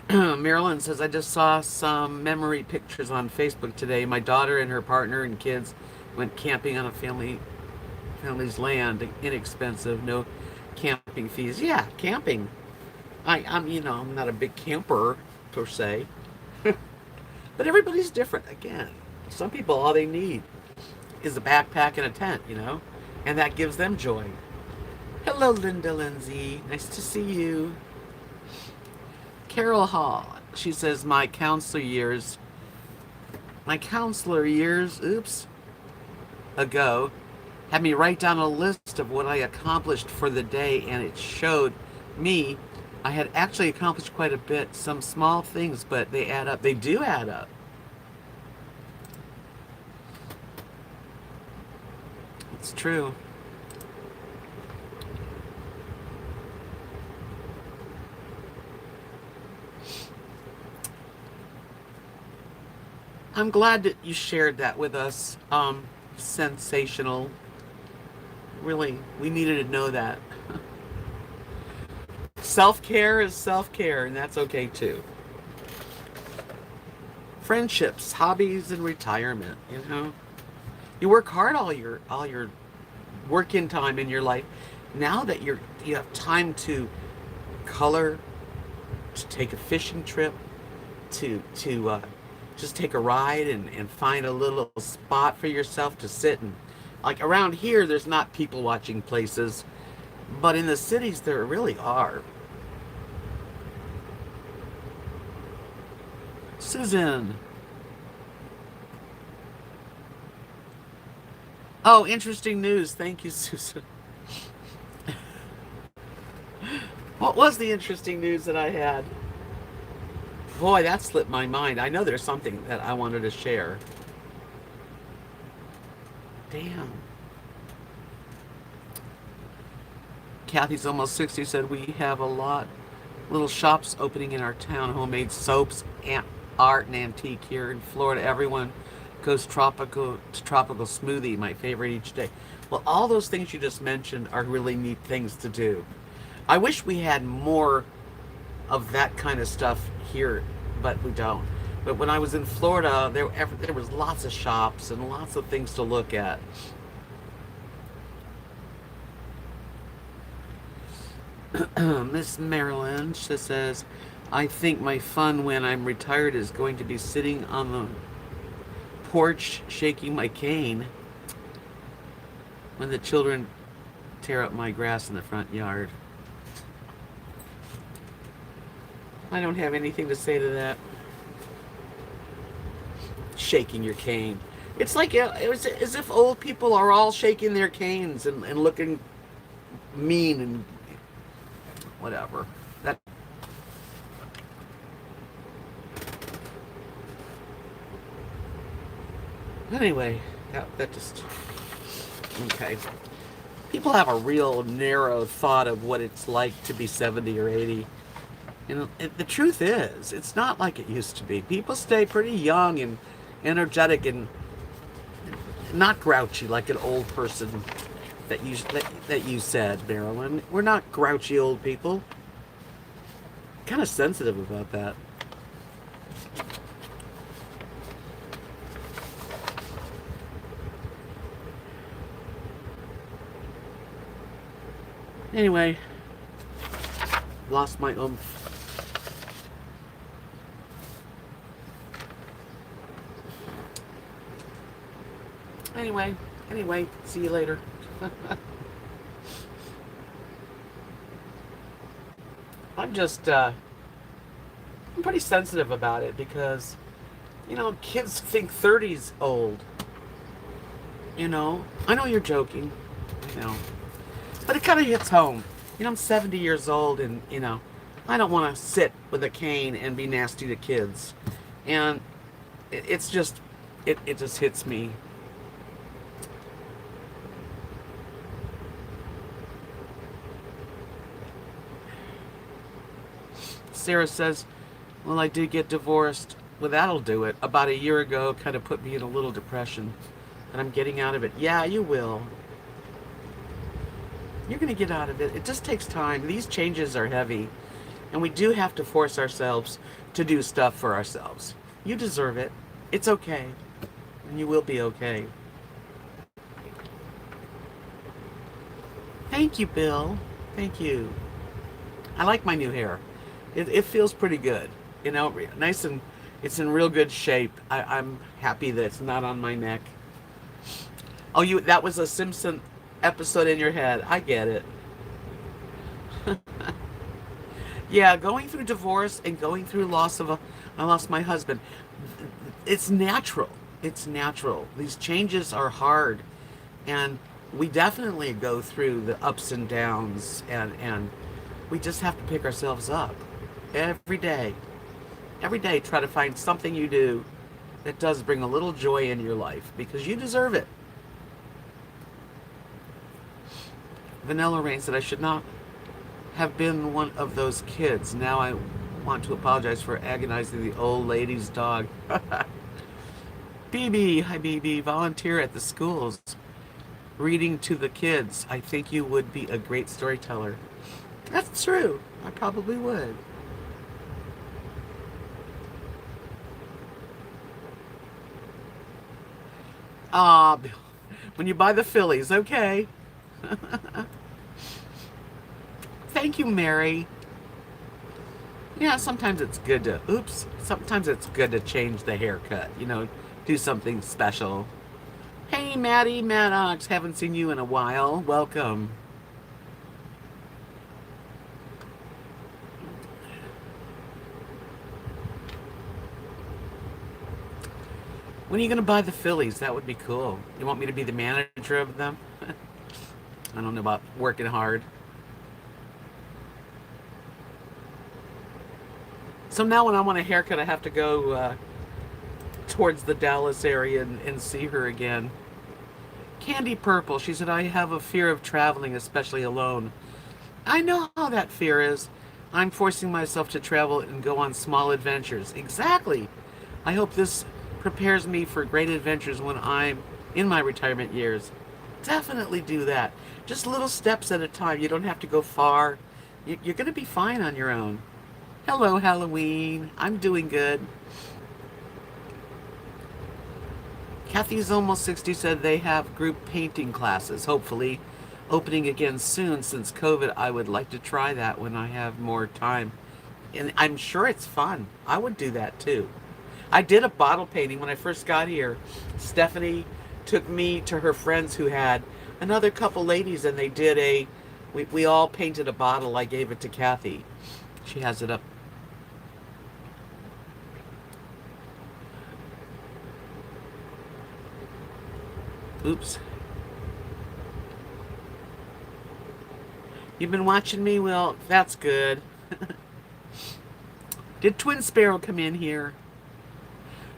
Marilyn says, I just saw some memory pictures on Facebook today. My daughter and her partner and kids went camping on a family's land. Inexpensive, no camping fees. Yeah, camping. I'm not a big camper per se, but everybody's different. Again, some people all they need is a backpack and a tent, and that gives them joy. Hello, Linda Lindsay. Nice to see you. Carol Hall. She says, my counselor years, ago, had me write down a list of what I accomplished for the day, and it showed me I had actually accomplished quite a bit. Some small things, but they add up. They do add up. It's true. I'm glad that you shared that with us. Sensational. Really, we needed to know that. Self-care is self-care, and that's okay too. Friendships, hobbies, and retirement. You work hard all your working time in your life. Now that you have time to color, to take a fishing trip, to just take a ride and find a little spot for yourself to sit and, like around here, there's not people watching places, but in the cities there really are. Susan. Oh, interesting news. Thank you, Susan. What was the interesting news that I had? Boy, that slipped my mind. I know there's something that I wanted to share. Damn. Kathy's almost 60 said we have a lot little shops opening in our town, homemade soaps, art and antique here in Florida. Everyone goes tropical smoothie, my favorite each day. Well, all those things you just mentioned are really neat things to do. I wish we had more of that kind of stuff here, but we don't. But when I was in Florida, there was lots of shops and lots of things to look at. Miss Marilyn, she says, I think my fun when I'm retired is going to be sitting on the porch shaking my cane when the children tear up my grass in the front yard. I don't have anything to say to that. Shaking your cane. It's like it was as if old people are all shaking their canes and looking mean and whatever. That. Anyway, that just okay. People have a real narrow thought of what it's like to be 70 or 80. The truth is, it's not like it used to be. People stay pretty young and energetic and not grouchy like an old person that you said, Marilyn. We're not grouchy old people. Kind of sensitive about that. Anyway, lost my oomph. Anyway, see you later. I'm pretty sensitive about it because, kids think 30's old. I know you're joking, but it kind of hits home. I'm 70 years old and, I don't want to sit with a cane and be nasty to kids. And it just hits me. Sarah says, well, I did get divorced. Well, that'll do it. About a year ago, kind of put me in a little depression. And I'm getting out of it. Yeah, you will. You're going to get out of it. It just takes time. These changes are heavy, and we do have to force ourselves to do stuff for ourselves. You deserve it. It's okay, and you will be okay. Thank you, Bill. Thank you. I like my new hair. It feels pretty good. You know, nice and it's in real good shape. I'm happy that it's not on my neck. Oh, that was a Simpson episode in your head. I get it. Yeah, going through divorce and going through I lost my husband. It's natural. It's natural. These changes are hard, and we definitely go through the ups and downs, and we just have to pick ourselves up every day. Every day, try to find something you do that does bring a little joy in your life, because you deserve it. Vanilla Rain said, I should not have been one of those kids. Now I want to apologize for agonizing the old lady's dog. BB, hi BB, volunteer at the schools, reading to the kids. I think you would be a great storyteller. That's true. I probably would. Ah, when you buy the fillies, okay. Thank you, Mary. Yeah, sometimes it's good to, sometimes it's good to change the haircut, do something special. Hey, Maddie, Maddox, haven't seen you in a while. Welcome. When are you going to buy the fillies? That would be cool. You want me to be the manager of them? I don't know about working hard. So now when I want a haircut, I have to go towards the Dallas area and see her again. Candy Purple, she said, I have a fear of traveling, especially alone. I know how that fear is. I'm forcing myself to travel and go on small adventures. Exactly. I hope this prepares me for great adventures when I'm in my retirement years. Definitely do that. Just little steps at a time. You don't have to go far. You're going to be fine on your own. Hello, Halloween. I'm doing good. Kathy's almost 60 said they have group painting classes, hopefully opening again soon. Since COVID, I would like to try that when I have more time. And I'm sure it's fun. I would do that too. I did a bottle painting when I first got here. Stephanie took me to her friends who had another couple ladies, and they did we all painted a bottle. I gave it to Kathy. She has it up. Oops. You've been watching me? Well, that's good. Did Twin Sparrow come in here?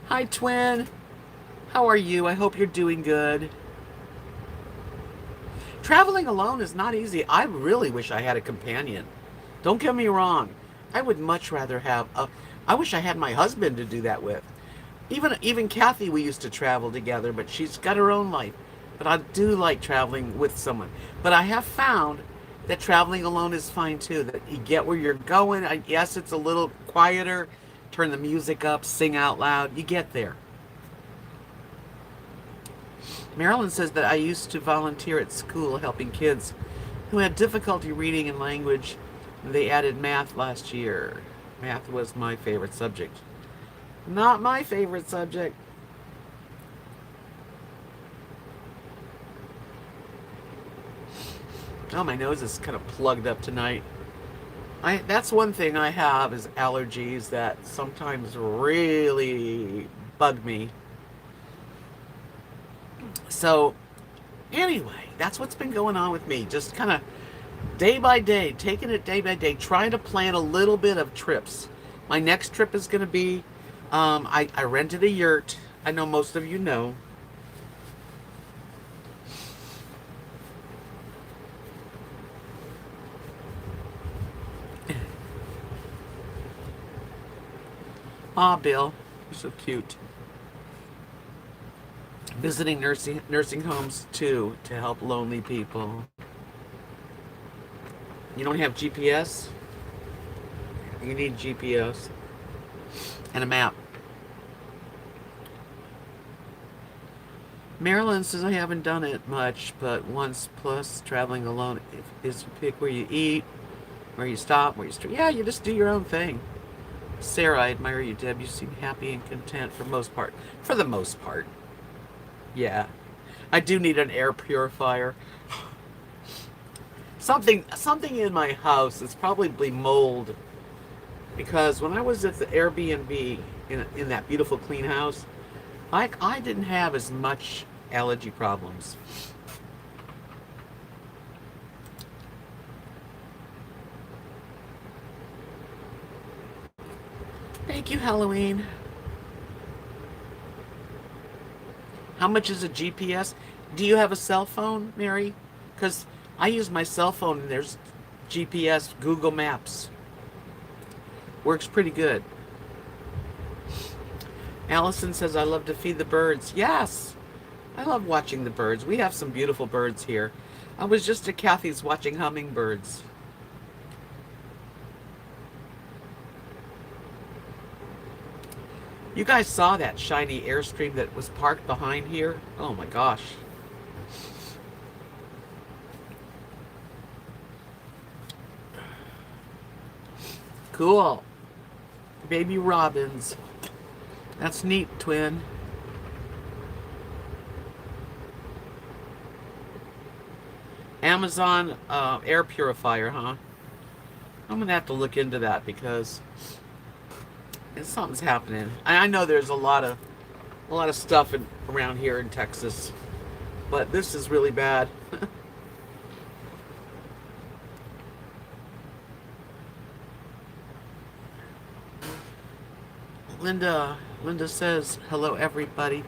Hi, Twin. How are you? I hope you're doing good. Traveling alone is not easy. I really wish I had a companion. Don't get me wrong. I would much rather have I wish I had my husband to do that with. Even Kathy, we used to travel together, but she's got her own life. But I do like traveling with someone. But I have found that traveling alone is fine too. That you get where you're going. Yes, it's a little quieter. Turn the music up, sing out loud. You get there. Marilyn says that I used to volunteer at school helping kids who had difficulty reading and language. They added math last year. Math was my favorite subject. Not my favorite subject. Oh, my nose is kind of plugged up tonight. That's one thing I have is allergies that sometimes really bug me. So, anyway, that's what's been going on with me. Just kind of day by day, taking it day by day, trying to plan a little bit of trips. My next trip is going to be, I rented a yurt. I know most of you know. Aw, Bill, you're so cute. Visiting nursing homes too to help lonely people. You don't have GPS? You need GPS and a map. Marilyn says, I haven't done it much, but once, plus traveling alone is to pick where you eat, where you stop, where you stay. Yeah, you just do your own thing. Sarah, I admire you, Deb. You seem happy and content for most part. For the most part. Yeah. I do need an air purifier. Something in my house is probably mold. Because when I was at the Airbnb in that beautiful clean house, I didn't have as much allergy problems. Thank you, Halloween. How much is a GPS? Do you have a cell phone, Mary? Because I use my cell phone and there's GPS, Google Maps. Works pretty good. Allison says, I love to feed the birds. Yes, I love watching the birds. We have some beautiful birds here. I was just at Kathy's watching hummingbirds. You guys saw that shiny Airstream that was parked behind here? Oh my gosh. Cool. Baby robins. That's neat, twin. Amazon air purifier, huh? I'm gonna have to look into that because something's happening. I know there's a lot of stuff around here in Texas, but this is really bad. Linda says, hello everybody.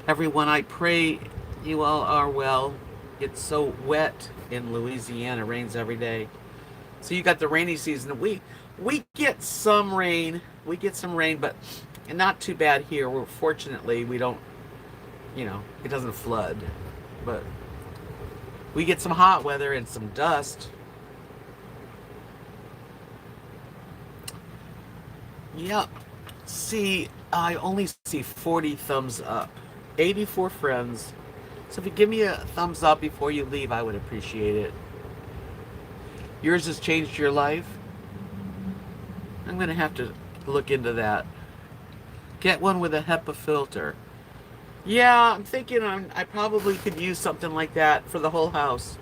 Everyone, I pray you all are well. It's so wet in Louisiana. Rains every day. So you got the rainy season. We get some rain. We get some rain, but not too bad here. Fortunately, we don't, it doesn't flood. But we get some hot weather and some dust. Yep. See, I only see 40 thumbs up. 84 friends. So if you give me a thumbs up before you leave, I would appreciate it. Yours has changed your life? I'm going to have to look into that. Get one with a HEPA filter. Yeah, I'm thinking I probably could use something like that for the whole house.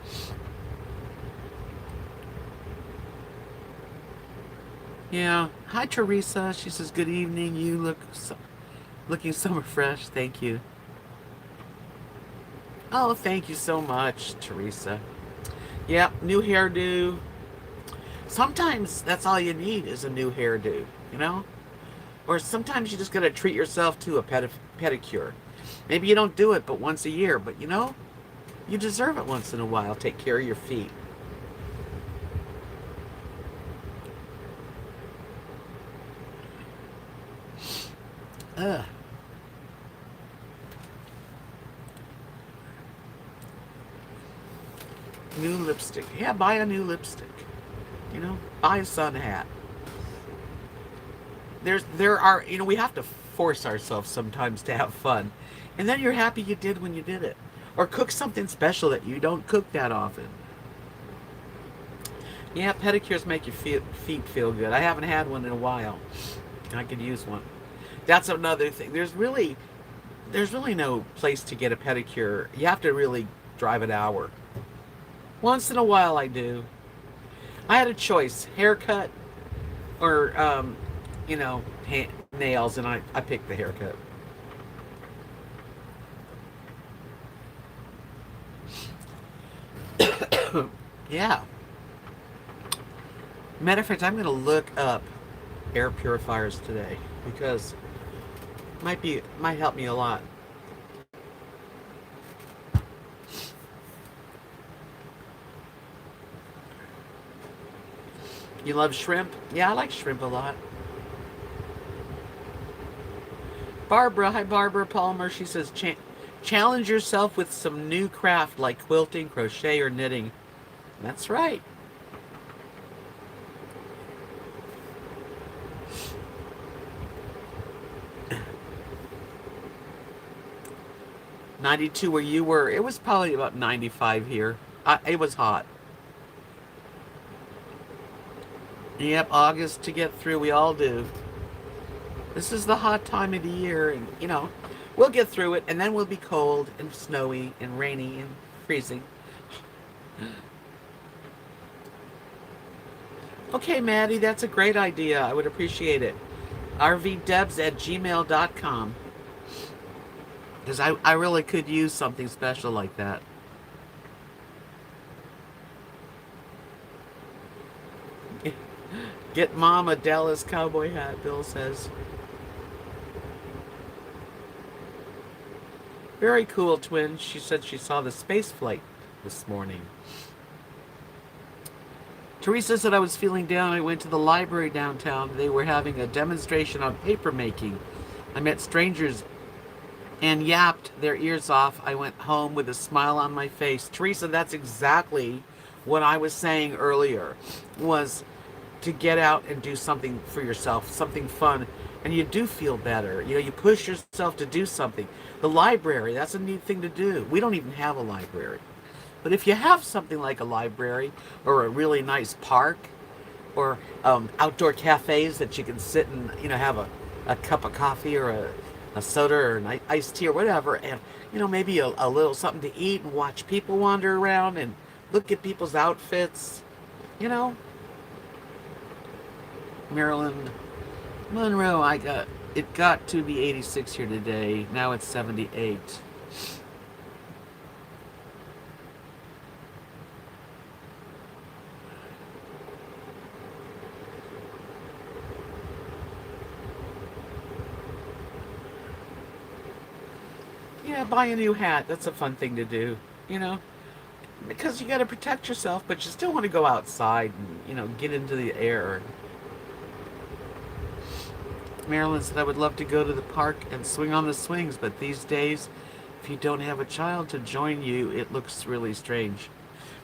Yeah. Hi, Teresa. She says, good evening. You look looking so refreshed. Thank you. Oh, thank you so much, Teresa. Yep, new hairdo. Sometimes that's all you need is a new hairdo, Or sometimes you just got to treat yourself to a pedicure. Maybe you don't do it but once a year, but you deserve it once in a while. Take care of your feet. Ugh. New lipstick. Yeah, buy a new lipstick. Buy a sun hat. There are, we have to force ourselves sometimes to have fun. And then you're happy you did when you did it. Or cook something special that you don't cook that often. Yeah, pedicures make your feet feel good. I haven't had one in a while. I could use one. That's another thing. There's really no place to get a pedicure. You have to really drive an hour. Once in a while I do. I had a choice, haircut or, nails, and I picked the haircut. Yeah. Matter of fact, I'm going to look up air purifiers today because it might help me a lot. You love shrimp? Yeah, I like shrimp a lot. Barbara, hi Barbara Palmer. She says, challenge yourself with some new craft like quilting, crochet, or knitting. That's right. 92 where you were. It was probably about 95 here. It was hot. Yep, August to get through. We all do. This is the hot time of the year, and we'll get through it, and then we'll be cold and snowy and rainy and freezing. Okay, Maddie, that's a great idea. I would appreciate it. Rvdebs@gmail.com. Because I really could use something special like that. Get Mom a Dallas cowboy hat, Bill says. Very cool, twin. She said she saw the space flight this morning. Teresa said I was feeling down. I went to the library downtown. They were having a demonstration on paper making. I met strangers and yapped their ears off. I went home with a smile on my face. Teresa, that's exactly what I was saying earlier, was to get out and do something for yourself, something fun, and you do feel better. You push yourself to do something. The library, that's a neat thing to do. We don't even have a library. But if you have something like a library or a really nice park or outdoor cafes that you can sit and have a cup of coffee or a soda or an iced tea or whatever, and maybe a little something to eat and watch people wander around and look at people's outfits, Maryland Monroe, it got to be 86 here today. Now it's 78. Yeah, buy a new hat. That's a fun thing to do, because you got to protect yourself, but you still want to go outside and, get into the air. Marilyn said, I would love to go to the park and swing on the swings, but these days, if you don't have a child to join you, it looks really strange.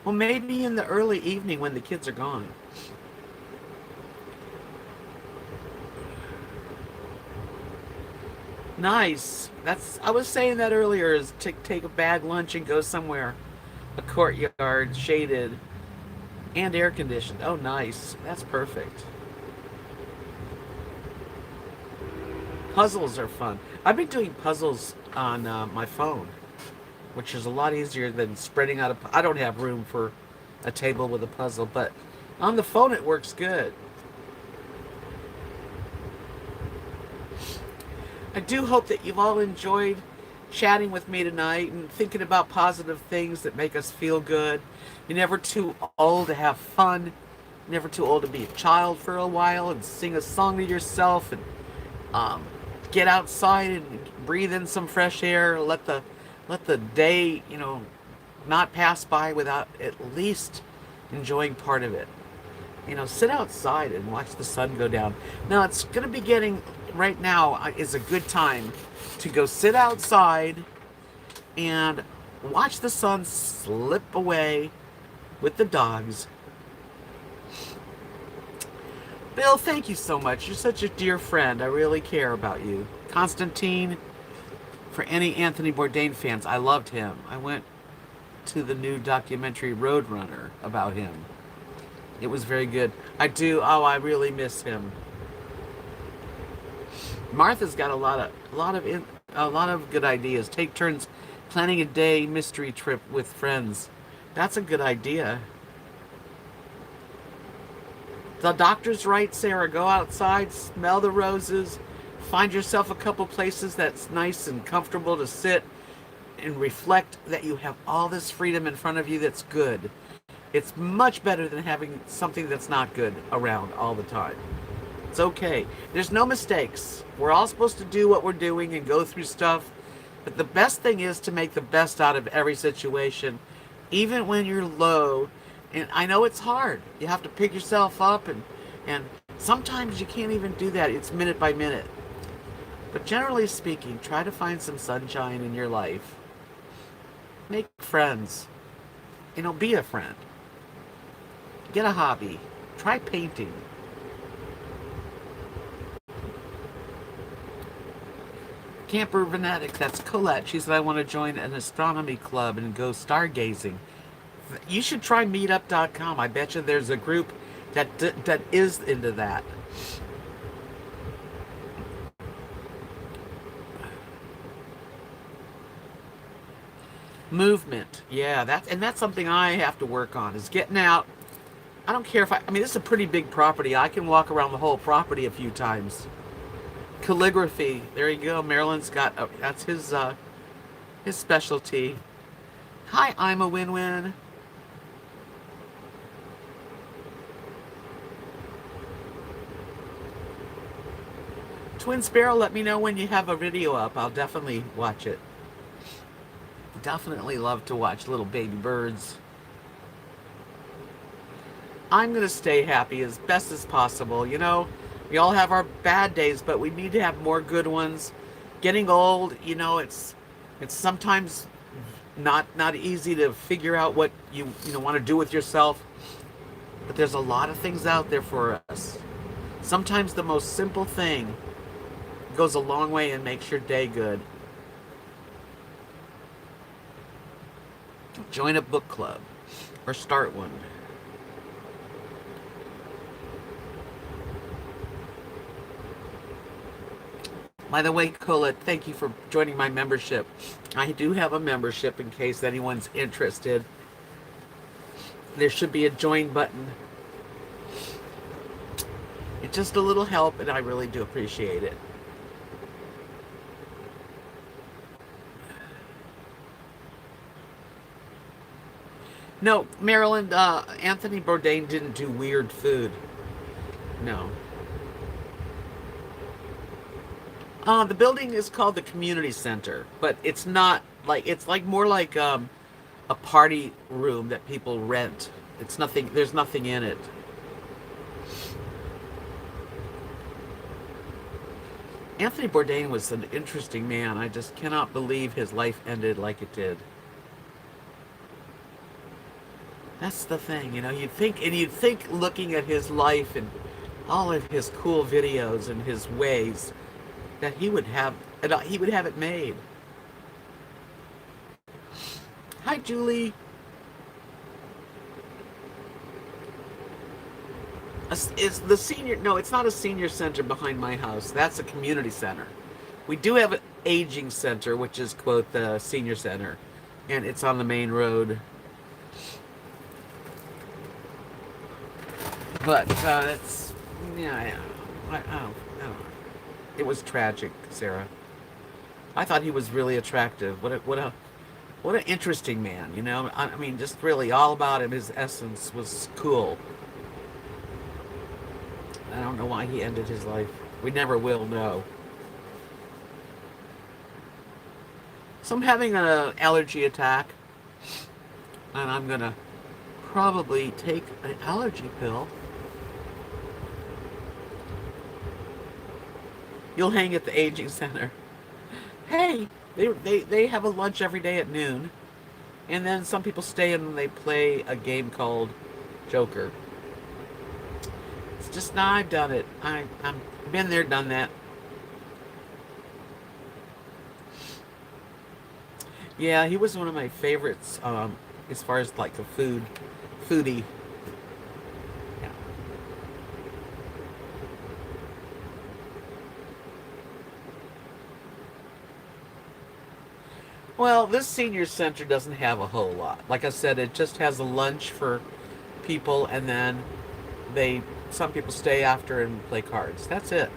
Well, maybe in the early evening when the kids are gone. Nice. I was saying that earlier, is to take a bag lunch and go somewhere. A courtyard, shaded, and air conditioned. Oh, nice. That's perfect. Puzzles are fun. I've been doing puzzles on my phone, which is a lot easier than spreading out. I don't have room for a table with a puzzle, but on the phone it works good. I do hope that you've all enjoyed chatting with me tonight and thinking about positive things that make us feel good. You're never too old to have fun. You're never too old to be a child for a while and sing a song to yourself and get outside and breathe in some fresh air. Let the day, not pass by without at least enjoying part of it. Sit outside and watch the sun go down. Now it's going to be getting, right now is a good time to go sit outside and watch the sun slip away with the dogs. Bill, thank you so much. You're such a dear friend. I really care about you. Constantine, for any Anthony Bourdain fans, I loved him. I went to the new documentary Roadrunner about him. It was very good. I really miss him. Martha's got a lot of good ideas. Take turns planning a day mystery trip with friends. That's a good idea. The doctor's right, Sarah. Go outside, smell the roses, find yourself a couple places that's nice and comfortable to sit and reflect that you have all this freedom in front of you that's good. It's much better than having something that's not good around all the time. It's okay. There's no mistakes. We're all supposed to do what we're doing and go through stuff. But the best thing is to make the best out of every situation, even when you're low. And I know it's hard. You have to pick yourself up, and sometimes you can't even do that. It's minute by minute. But generally speaking, try to find some sunshine in your life. Make friends. Be a friend. Get a hobby. Try painting. Camper Venetic, that's Colette. She said, I want to join an astronomy club and go stargazing. You should try meetup.com. I bet you there's a group that is into that. Movement. Yeah, that's something I have to work on, is getting out. I don't care if I mean, this is a pretty big property. I can walk around the whole property a few times. Calligraphy. There you go. Maryland's got that's his specialty. Hi, I'm a win-win. Twin Sparrow, let me know when you have a video up. I'll definitely watch it. Definitely love to watch little baby birds. I'm going to stay happy as best as possible. You know, we all have our bad days, but we need to have more good ones. Getting old, you know, it's sometimes not easy to figure out what you want to do with yourself. But there's a lot of things out there for us. Sometimes the most simple thing goes a long way and makes your day good. Join a book club or start one. By the way, Colette, thank you for joining my membership. I do have a membership in case anyone's interested. There should be a join button. It's just a little help, and I really do appreciate it. No, Maryland, Anthony Bourdain didn't do weird food. No. The building is called the community center, but it's not like, it's like more like a party room that people rent. It's nothing, there's nothing in it. Anthony Bourdain was an interesting man. I just cannot believe his life ended like it did. That's the thing, you know, you'd think looking at his life and all of his cool videos and his ways that he would have it made. Hi, Julie. Is the senior? No, it's not a senior center behind my house. That's a community center. We do have an aging center, which is, quote, the senior center, and it's on the main road. But it's, yeah, I don't know. It was tragic, Sarah. I thought he was really attractive. What an interesting man, you know. I mean, just really all about him. His essence was cool. I don't know why he ended his life. We never will know. So I'm having an allergy attack, and I'm gonna probably take an allergy pill. You'll hang at the aging center. Hey, they have a lunch every day at noon, and then some people stay and they play a game called Joker. It's just, now I've done it. I've been there, done that. Yeah, he was one of my favorites, as far as like the foodie. Yeah. Well, this senior center doesn't have a whole lot. Like I said, it just has a lunch for people, and then some people stay after and play cards. That's it.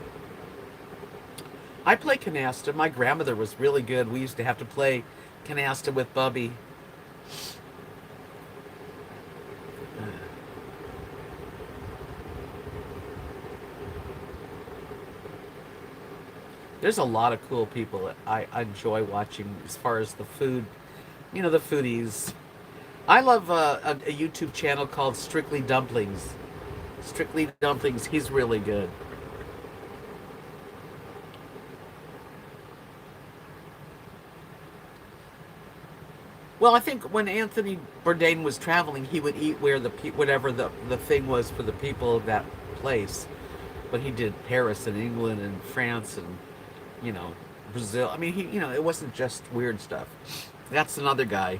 I play canasta. My grandmother was really good. We used to have to play canasta with Bubby. There's a lot of cool people that I enjoy watching as far as the food, you know, the foodies. I love a YouTube channel called Strictly Dumplings. Strictly Dumplings, he's really good. Well, I think when Anthony Bourdain was traveling, he would eat where whatever the thing was for the people of that place. But he did Paris and England and France and, you know, Brazil. I mean, it wasn't just weird stuff. That's another guy.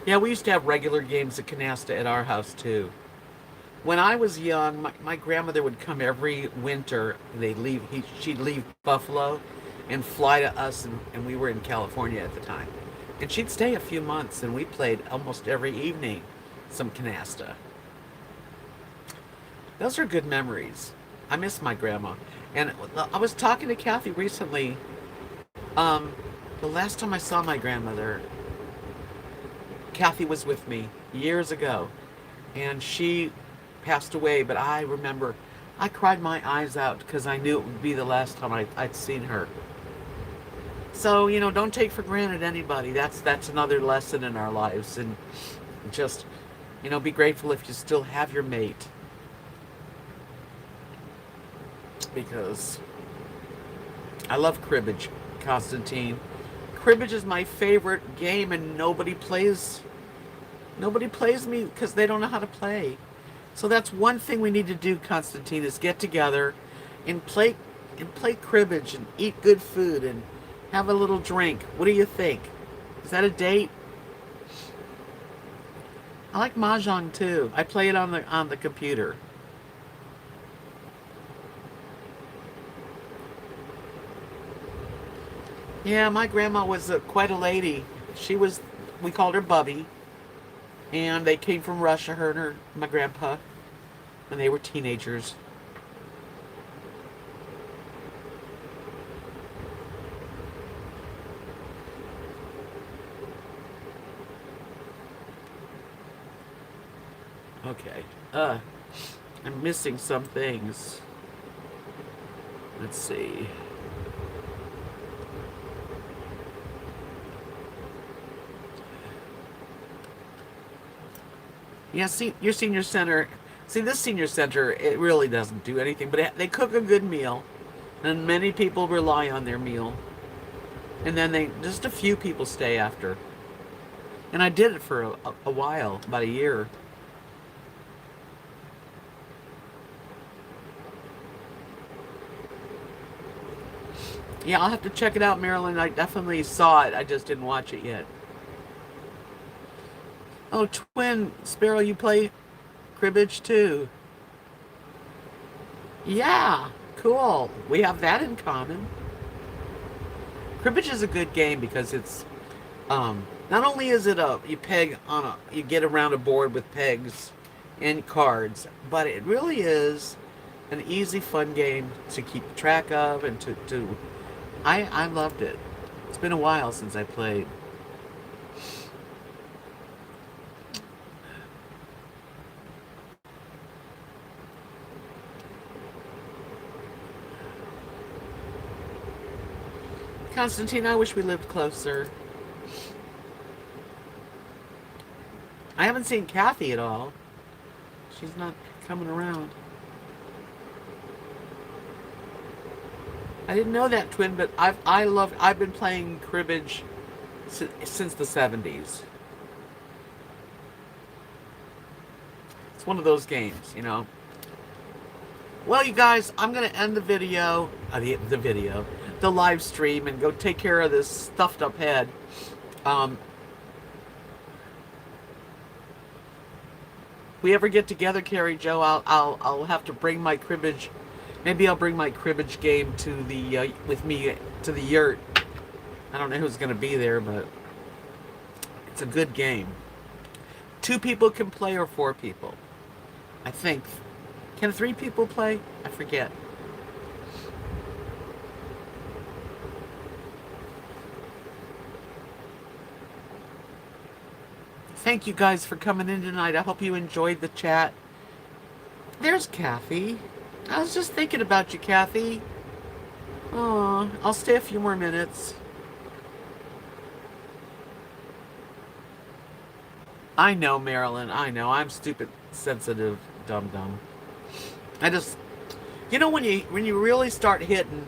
Yeah, we used to have regular games of canasta at our house too. When I was young, my grandmother would come every winter. She'd leave Buffalo and fly to us, and we were in California at the time. And she'd stay a few months, and we played almost every evening some canasta. Those are good memories. I miss my grandma. And I was talking to Kathy recently. Um, the last time I saw my grandmother, Kathy was with me years ago, and she passed away. But I remember I cried my eyes out because I knew it would be the last time I'd seen her. So, don't take for granted anybody. That's another lesson in our lives. And just, be grateful if you still have your mate. Because I love cribbage, Constantine. Cribbage is my favorite game, and nobody plays me because they don't know how to play. So that's one thing we need to do, Constantine, is get together and play cribbage and eat good food and have a little drink. What do you think? Is that a date? I like mahjong too. I play it on the computer. Yeah, my grandma was quite a lady. We called her Bubby, and they came from Russia, my grandpa, when they were teenagers. Okay. I'm missing some things. Let's see. Yeah, see, your senior center. See, this senior center, it really doesn't do anything, but they cook a good meal, and many people rely on their meal. And then just a few people stay after. And I did it for a while, about a year. Yeah, I'll have to check it out, Marilyn. I definitely saw it. I just didn't watch it yet. Oh, Twin Sparrow, you play cribbage too. Yeah, cool. We have that in common. Cribbage is a good game because it's not only is it you get around a board with pegs and cards, but it really is an easy, fun game to keep track of and to I loved it. It's been a while since I played. Constantine, I wish we lived closer. I haven't seen Kathy at all. She's not coming around. I didn't know that, Twin, but I've been playing cribbage since the 70s. It's one of those games. Well, you guys, I'm going to end the video, the live stream, and go take care of this stuffed up head. If we ever get together, Carrie Joe, I'll have to bring my cribbage. Maybe I'll bring my cribbage game to with me to the yurt. I don't know who's going to be there, but it's a good game. 2 people can play, or 4 people. I think. Can 3 people play? I forget. Thank you guys for coming in tonight. I hope you enjoyed the chat. There's Kathy. I was just thinking about you, Kathy. Oh, I'll stay a few more minutes. I know, Marilyn. I know. I'm stupid, sensitive, dum-dum. I just... when you really start hitting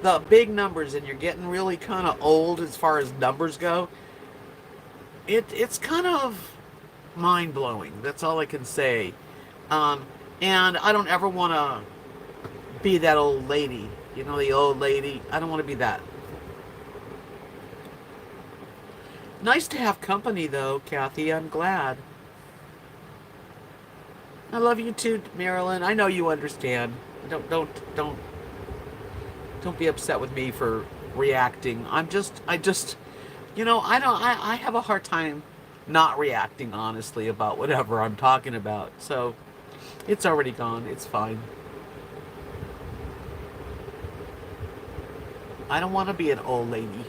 the big numbers and you're getting really kind of old as far as numbers go, it's kind of mind blowing. That's all I can say. Um, and I don't ever want to be that old lady. You know, the old lady. I don't want to be that. Nice to have company, though, Kathy. I'm glad. I love you too, Marilyn. I know you understand. Don't don't be upset with me for reacting. I just, I have a hard time not reacting honestly about whatever I'm talking about. So it's already gone. It's fine. I don't want to be an old lady.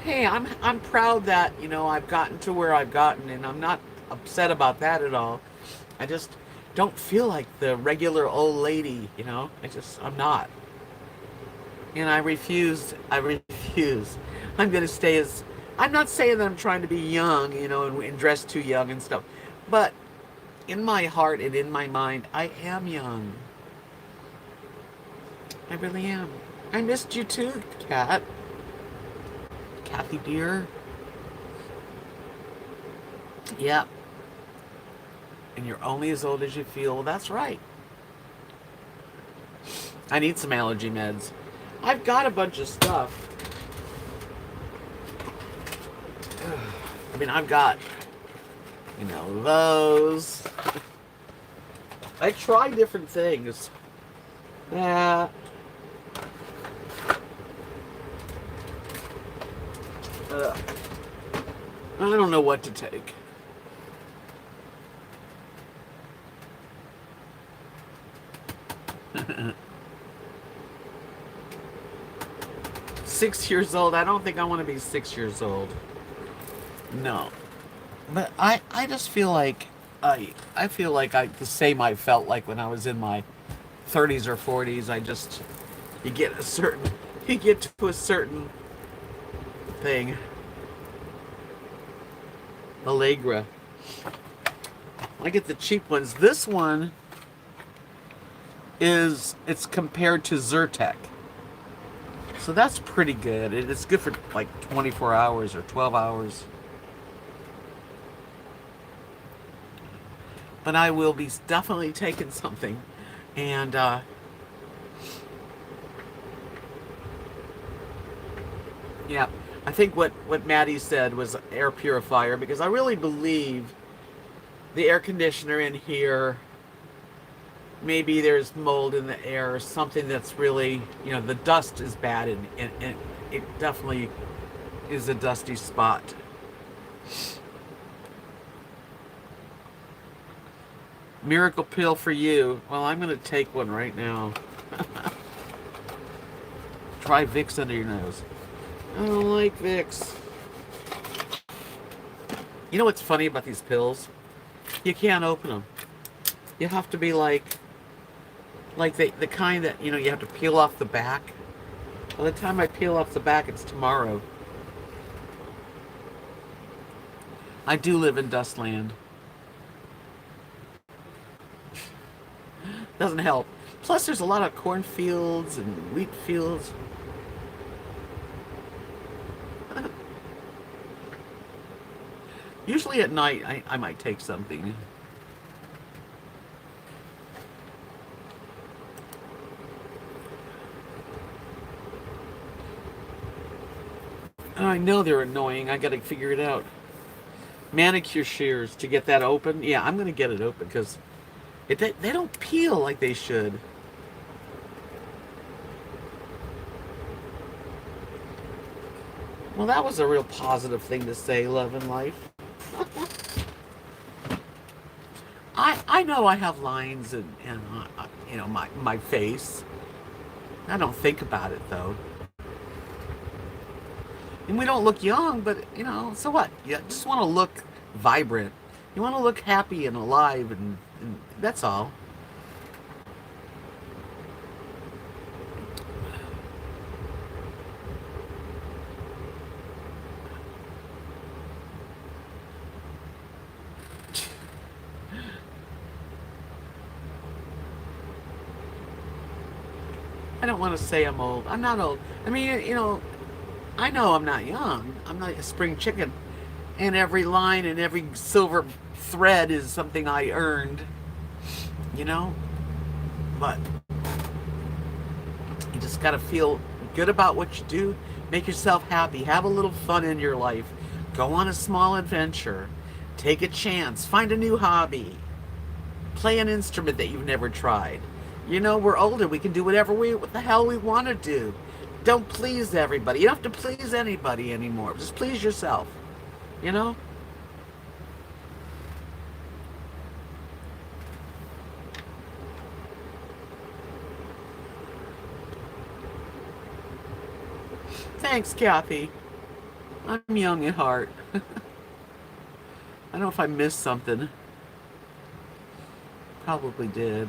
Hey, I'm proud that, I've gotten to where I've gotten, and I'm not upset about that at all. I just don't feel like the regular old lady. I'm not. And I refuse. I refuse. I'm going to stay as. I'm not saying that I'm trying to be young, and dress too young and stuff. But in my heart and in my mind, I am young. I really am. I missed you too, Kat. Kathy dear. Yeah. And you're only as old as you feel. Well, that's right. I need some allergy meds. I've got a bunch of stuff. I mean, I've got, those. I try different things. Yeah. I don't know what to take. Six years old. I don't think I want to be 6 years old. No. But I just feel like I feel like the same I felt like when I was in my 30s or 40s. You get a certain you get to a certain thing. Allegra. I get the cheap ones. This one it's compared to Zyrtec. So that's pretty good. It's good for like 24 hours or 12 hours. But I will be definitely taking something. And yeah, I think what Maddie said was air purifier, because I really believe the air conditioner in here, maybe there's mold in the air or something that's really, the dust is bad, and it definitely is a dusty spot. Miracle pill for you. Well, I'm going to take one right now. Try Vicks under your nose. I don't like Vicks. You know what's funny about these pills? You can't open them. You have to be like the kind that, you have to peel off the back. By the time I peel off the back, it's tomorrow. I do live in Dustland. Doesn't help. Plus, there's a lot of cornfields and wheat fields. Usually at night, I might take something. I know they're annoying. I gotta figure it out. Manicure shears to get that open. Yeah, I'm gonna get it open because they don't peel like they should. Well, that was a real positive thing to say, love and life. I know I have lines and my face. I don't think about it though. And we don't look young, but so what? You just want to look vibrant. You want to look happy and alive, and that's all. I don't want to say I'm old. I'm not old. I mean, I know I'm not young. I'm not a spring chicken. And every line and every silver thread is something I earned, you know? But you just got to feel good about what you do. Make yourself happy. Have a little fun in your life. Go on a small adventure. Take a chance. Find a new hobby. Play an instrument that you've never tried. We're older. We can do what the hell we want to do. Don't please everybody. You don't have to please anybody anymore. Just please yourself. You know? Thanks, Kathy. I'm young at heart. I don't know if I missed something. Probably did.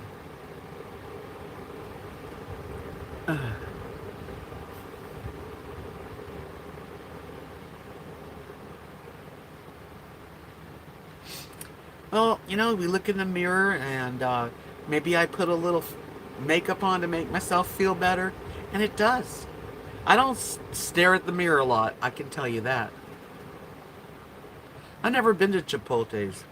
Well, we look in the mirror and maybe I put a little makeup on to make myself feel better, and it does. I don't stare at the mirror a lot, I can tell you that. I've never been to Chipotle's.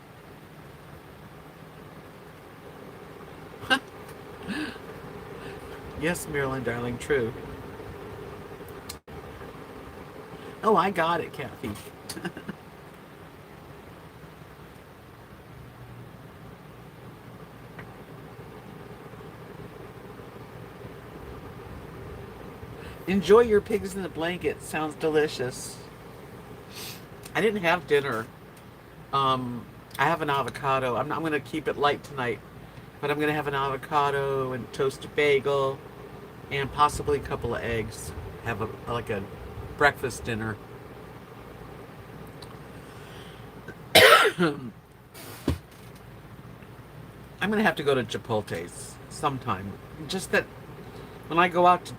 Yes, Marilyn, darling, true. Oh, I got it, Kathy. Enjoy your pigs in the blanket. Sounds delicious. I didn't have dinner. I have an avocado. I'm going to keep it light tonight, but I'm going to have an avocado and toasted bagel and possibly a couple of eggs. Have like a breakfast dinner. I'm going to have to go to Chipotle's sometime. Just that when I go out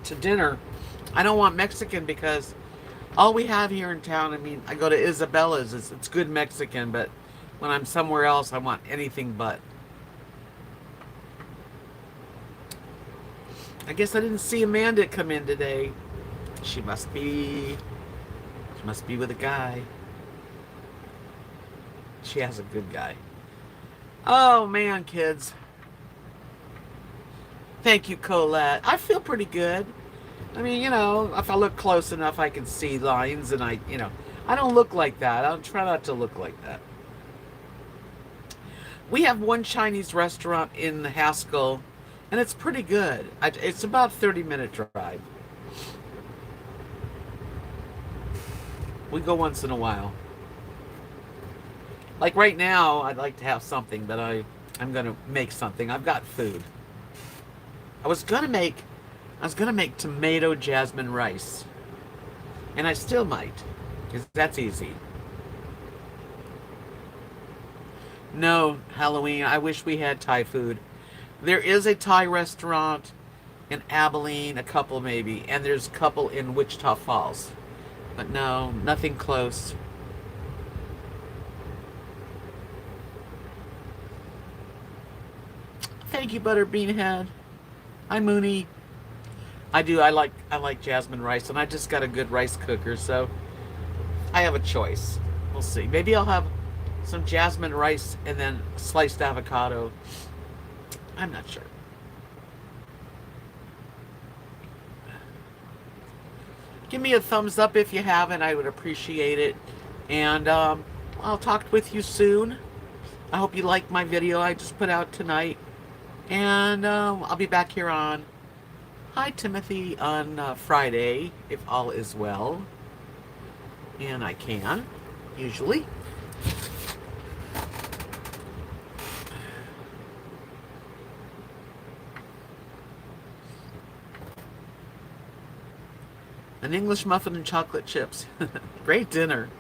to dinner, I don't want Mexican because all we have here in town, I mean, I go to Isabella's, it's good Mexican, but when I'm somewhere else, I want anything but. I guess I didn't see Amanda come in today. She must be with a guy. She has a good guy. Oh man, kids. Thank you, Colette. I feel pretty good. I mean, if I look close enough, I can see lines, and I don't look like that. I'll try not to look like that. We have one Chinese restaurant in Haskell, and it's pretty good. It's about a 30-minute drive. We go once in a while. Like right now, I'd like to have something, but I'm gonna make something. I've got food. I was gonna make tomato jasmine rice, and I still might, because that's easy. No, Halloween. I wish we had Thai food. There is a Thai restaurant in Abilene, a couple maybe, and there's a couple in Wichita Falls, but no, nothing close. Thank you, Butterbean Head. Hi, Mooney. I do. I like jasmine rice, and I just got a good rice cooker, so I have a choice. We'll see. Maybe I'll have some jasmine rice and then sliced avocado. I'm not sure. Give me a thumbs up if you haven't. I would appreciate it. And I'll talk with you soon. I hope you liked my video I just put out tonight. And I'll be back here on Hi Timothy on Friday, if all is well. And I can, usually. An English muffin and chocolate chips. Great dinner.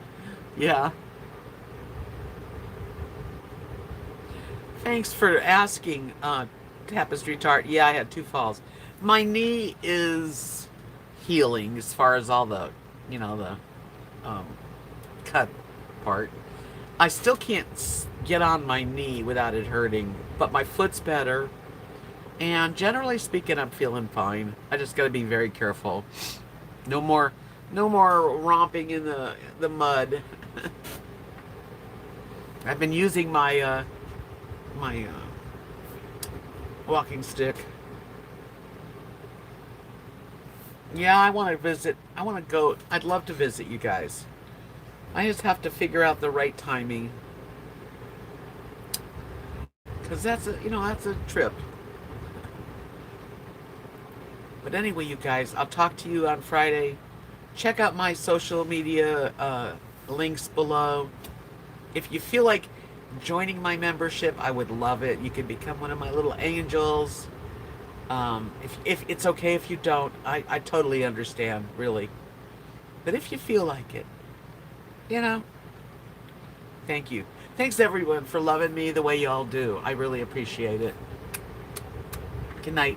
Yeah. Thanks for asking, Tapestry Tart. Yeah, I had 2 falls. My knee is healing as far as all the, the cut part. I still can't get on my knee without it hurting, but my foot's better. And generally speaking, I'm feeling fine. I just got to be very careful. No more, no more romping in the mud. I've been using my walking stick. Yeah, I want to visit. I want to go. I'd love to visit you guys. I just have to figure out the right timing, because that's a trip. But anyway, you guys, I'll talk to you on Friday. Check out my social media links below. If you feel like joining my membership, I would love it. You can become one of my little angels. If it's okay if you don't, I totally understand, really. But if you feel like it, you know, thank you. Thanks everyone for loving me the way y'all do. I really appreciate it. Good night.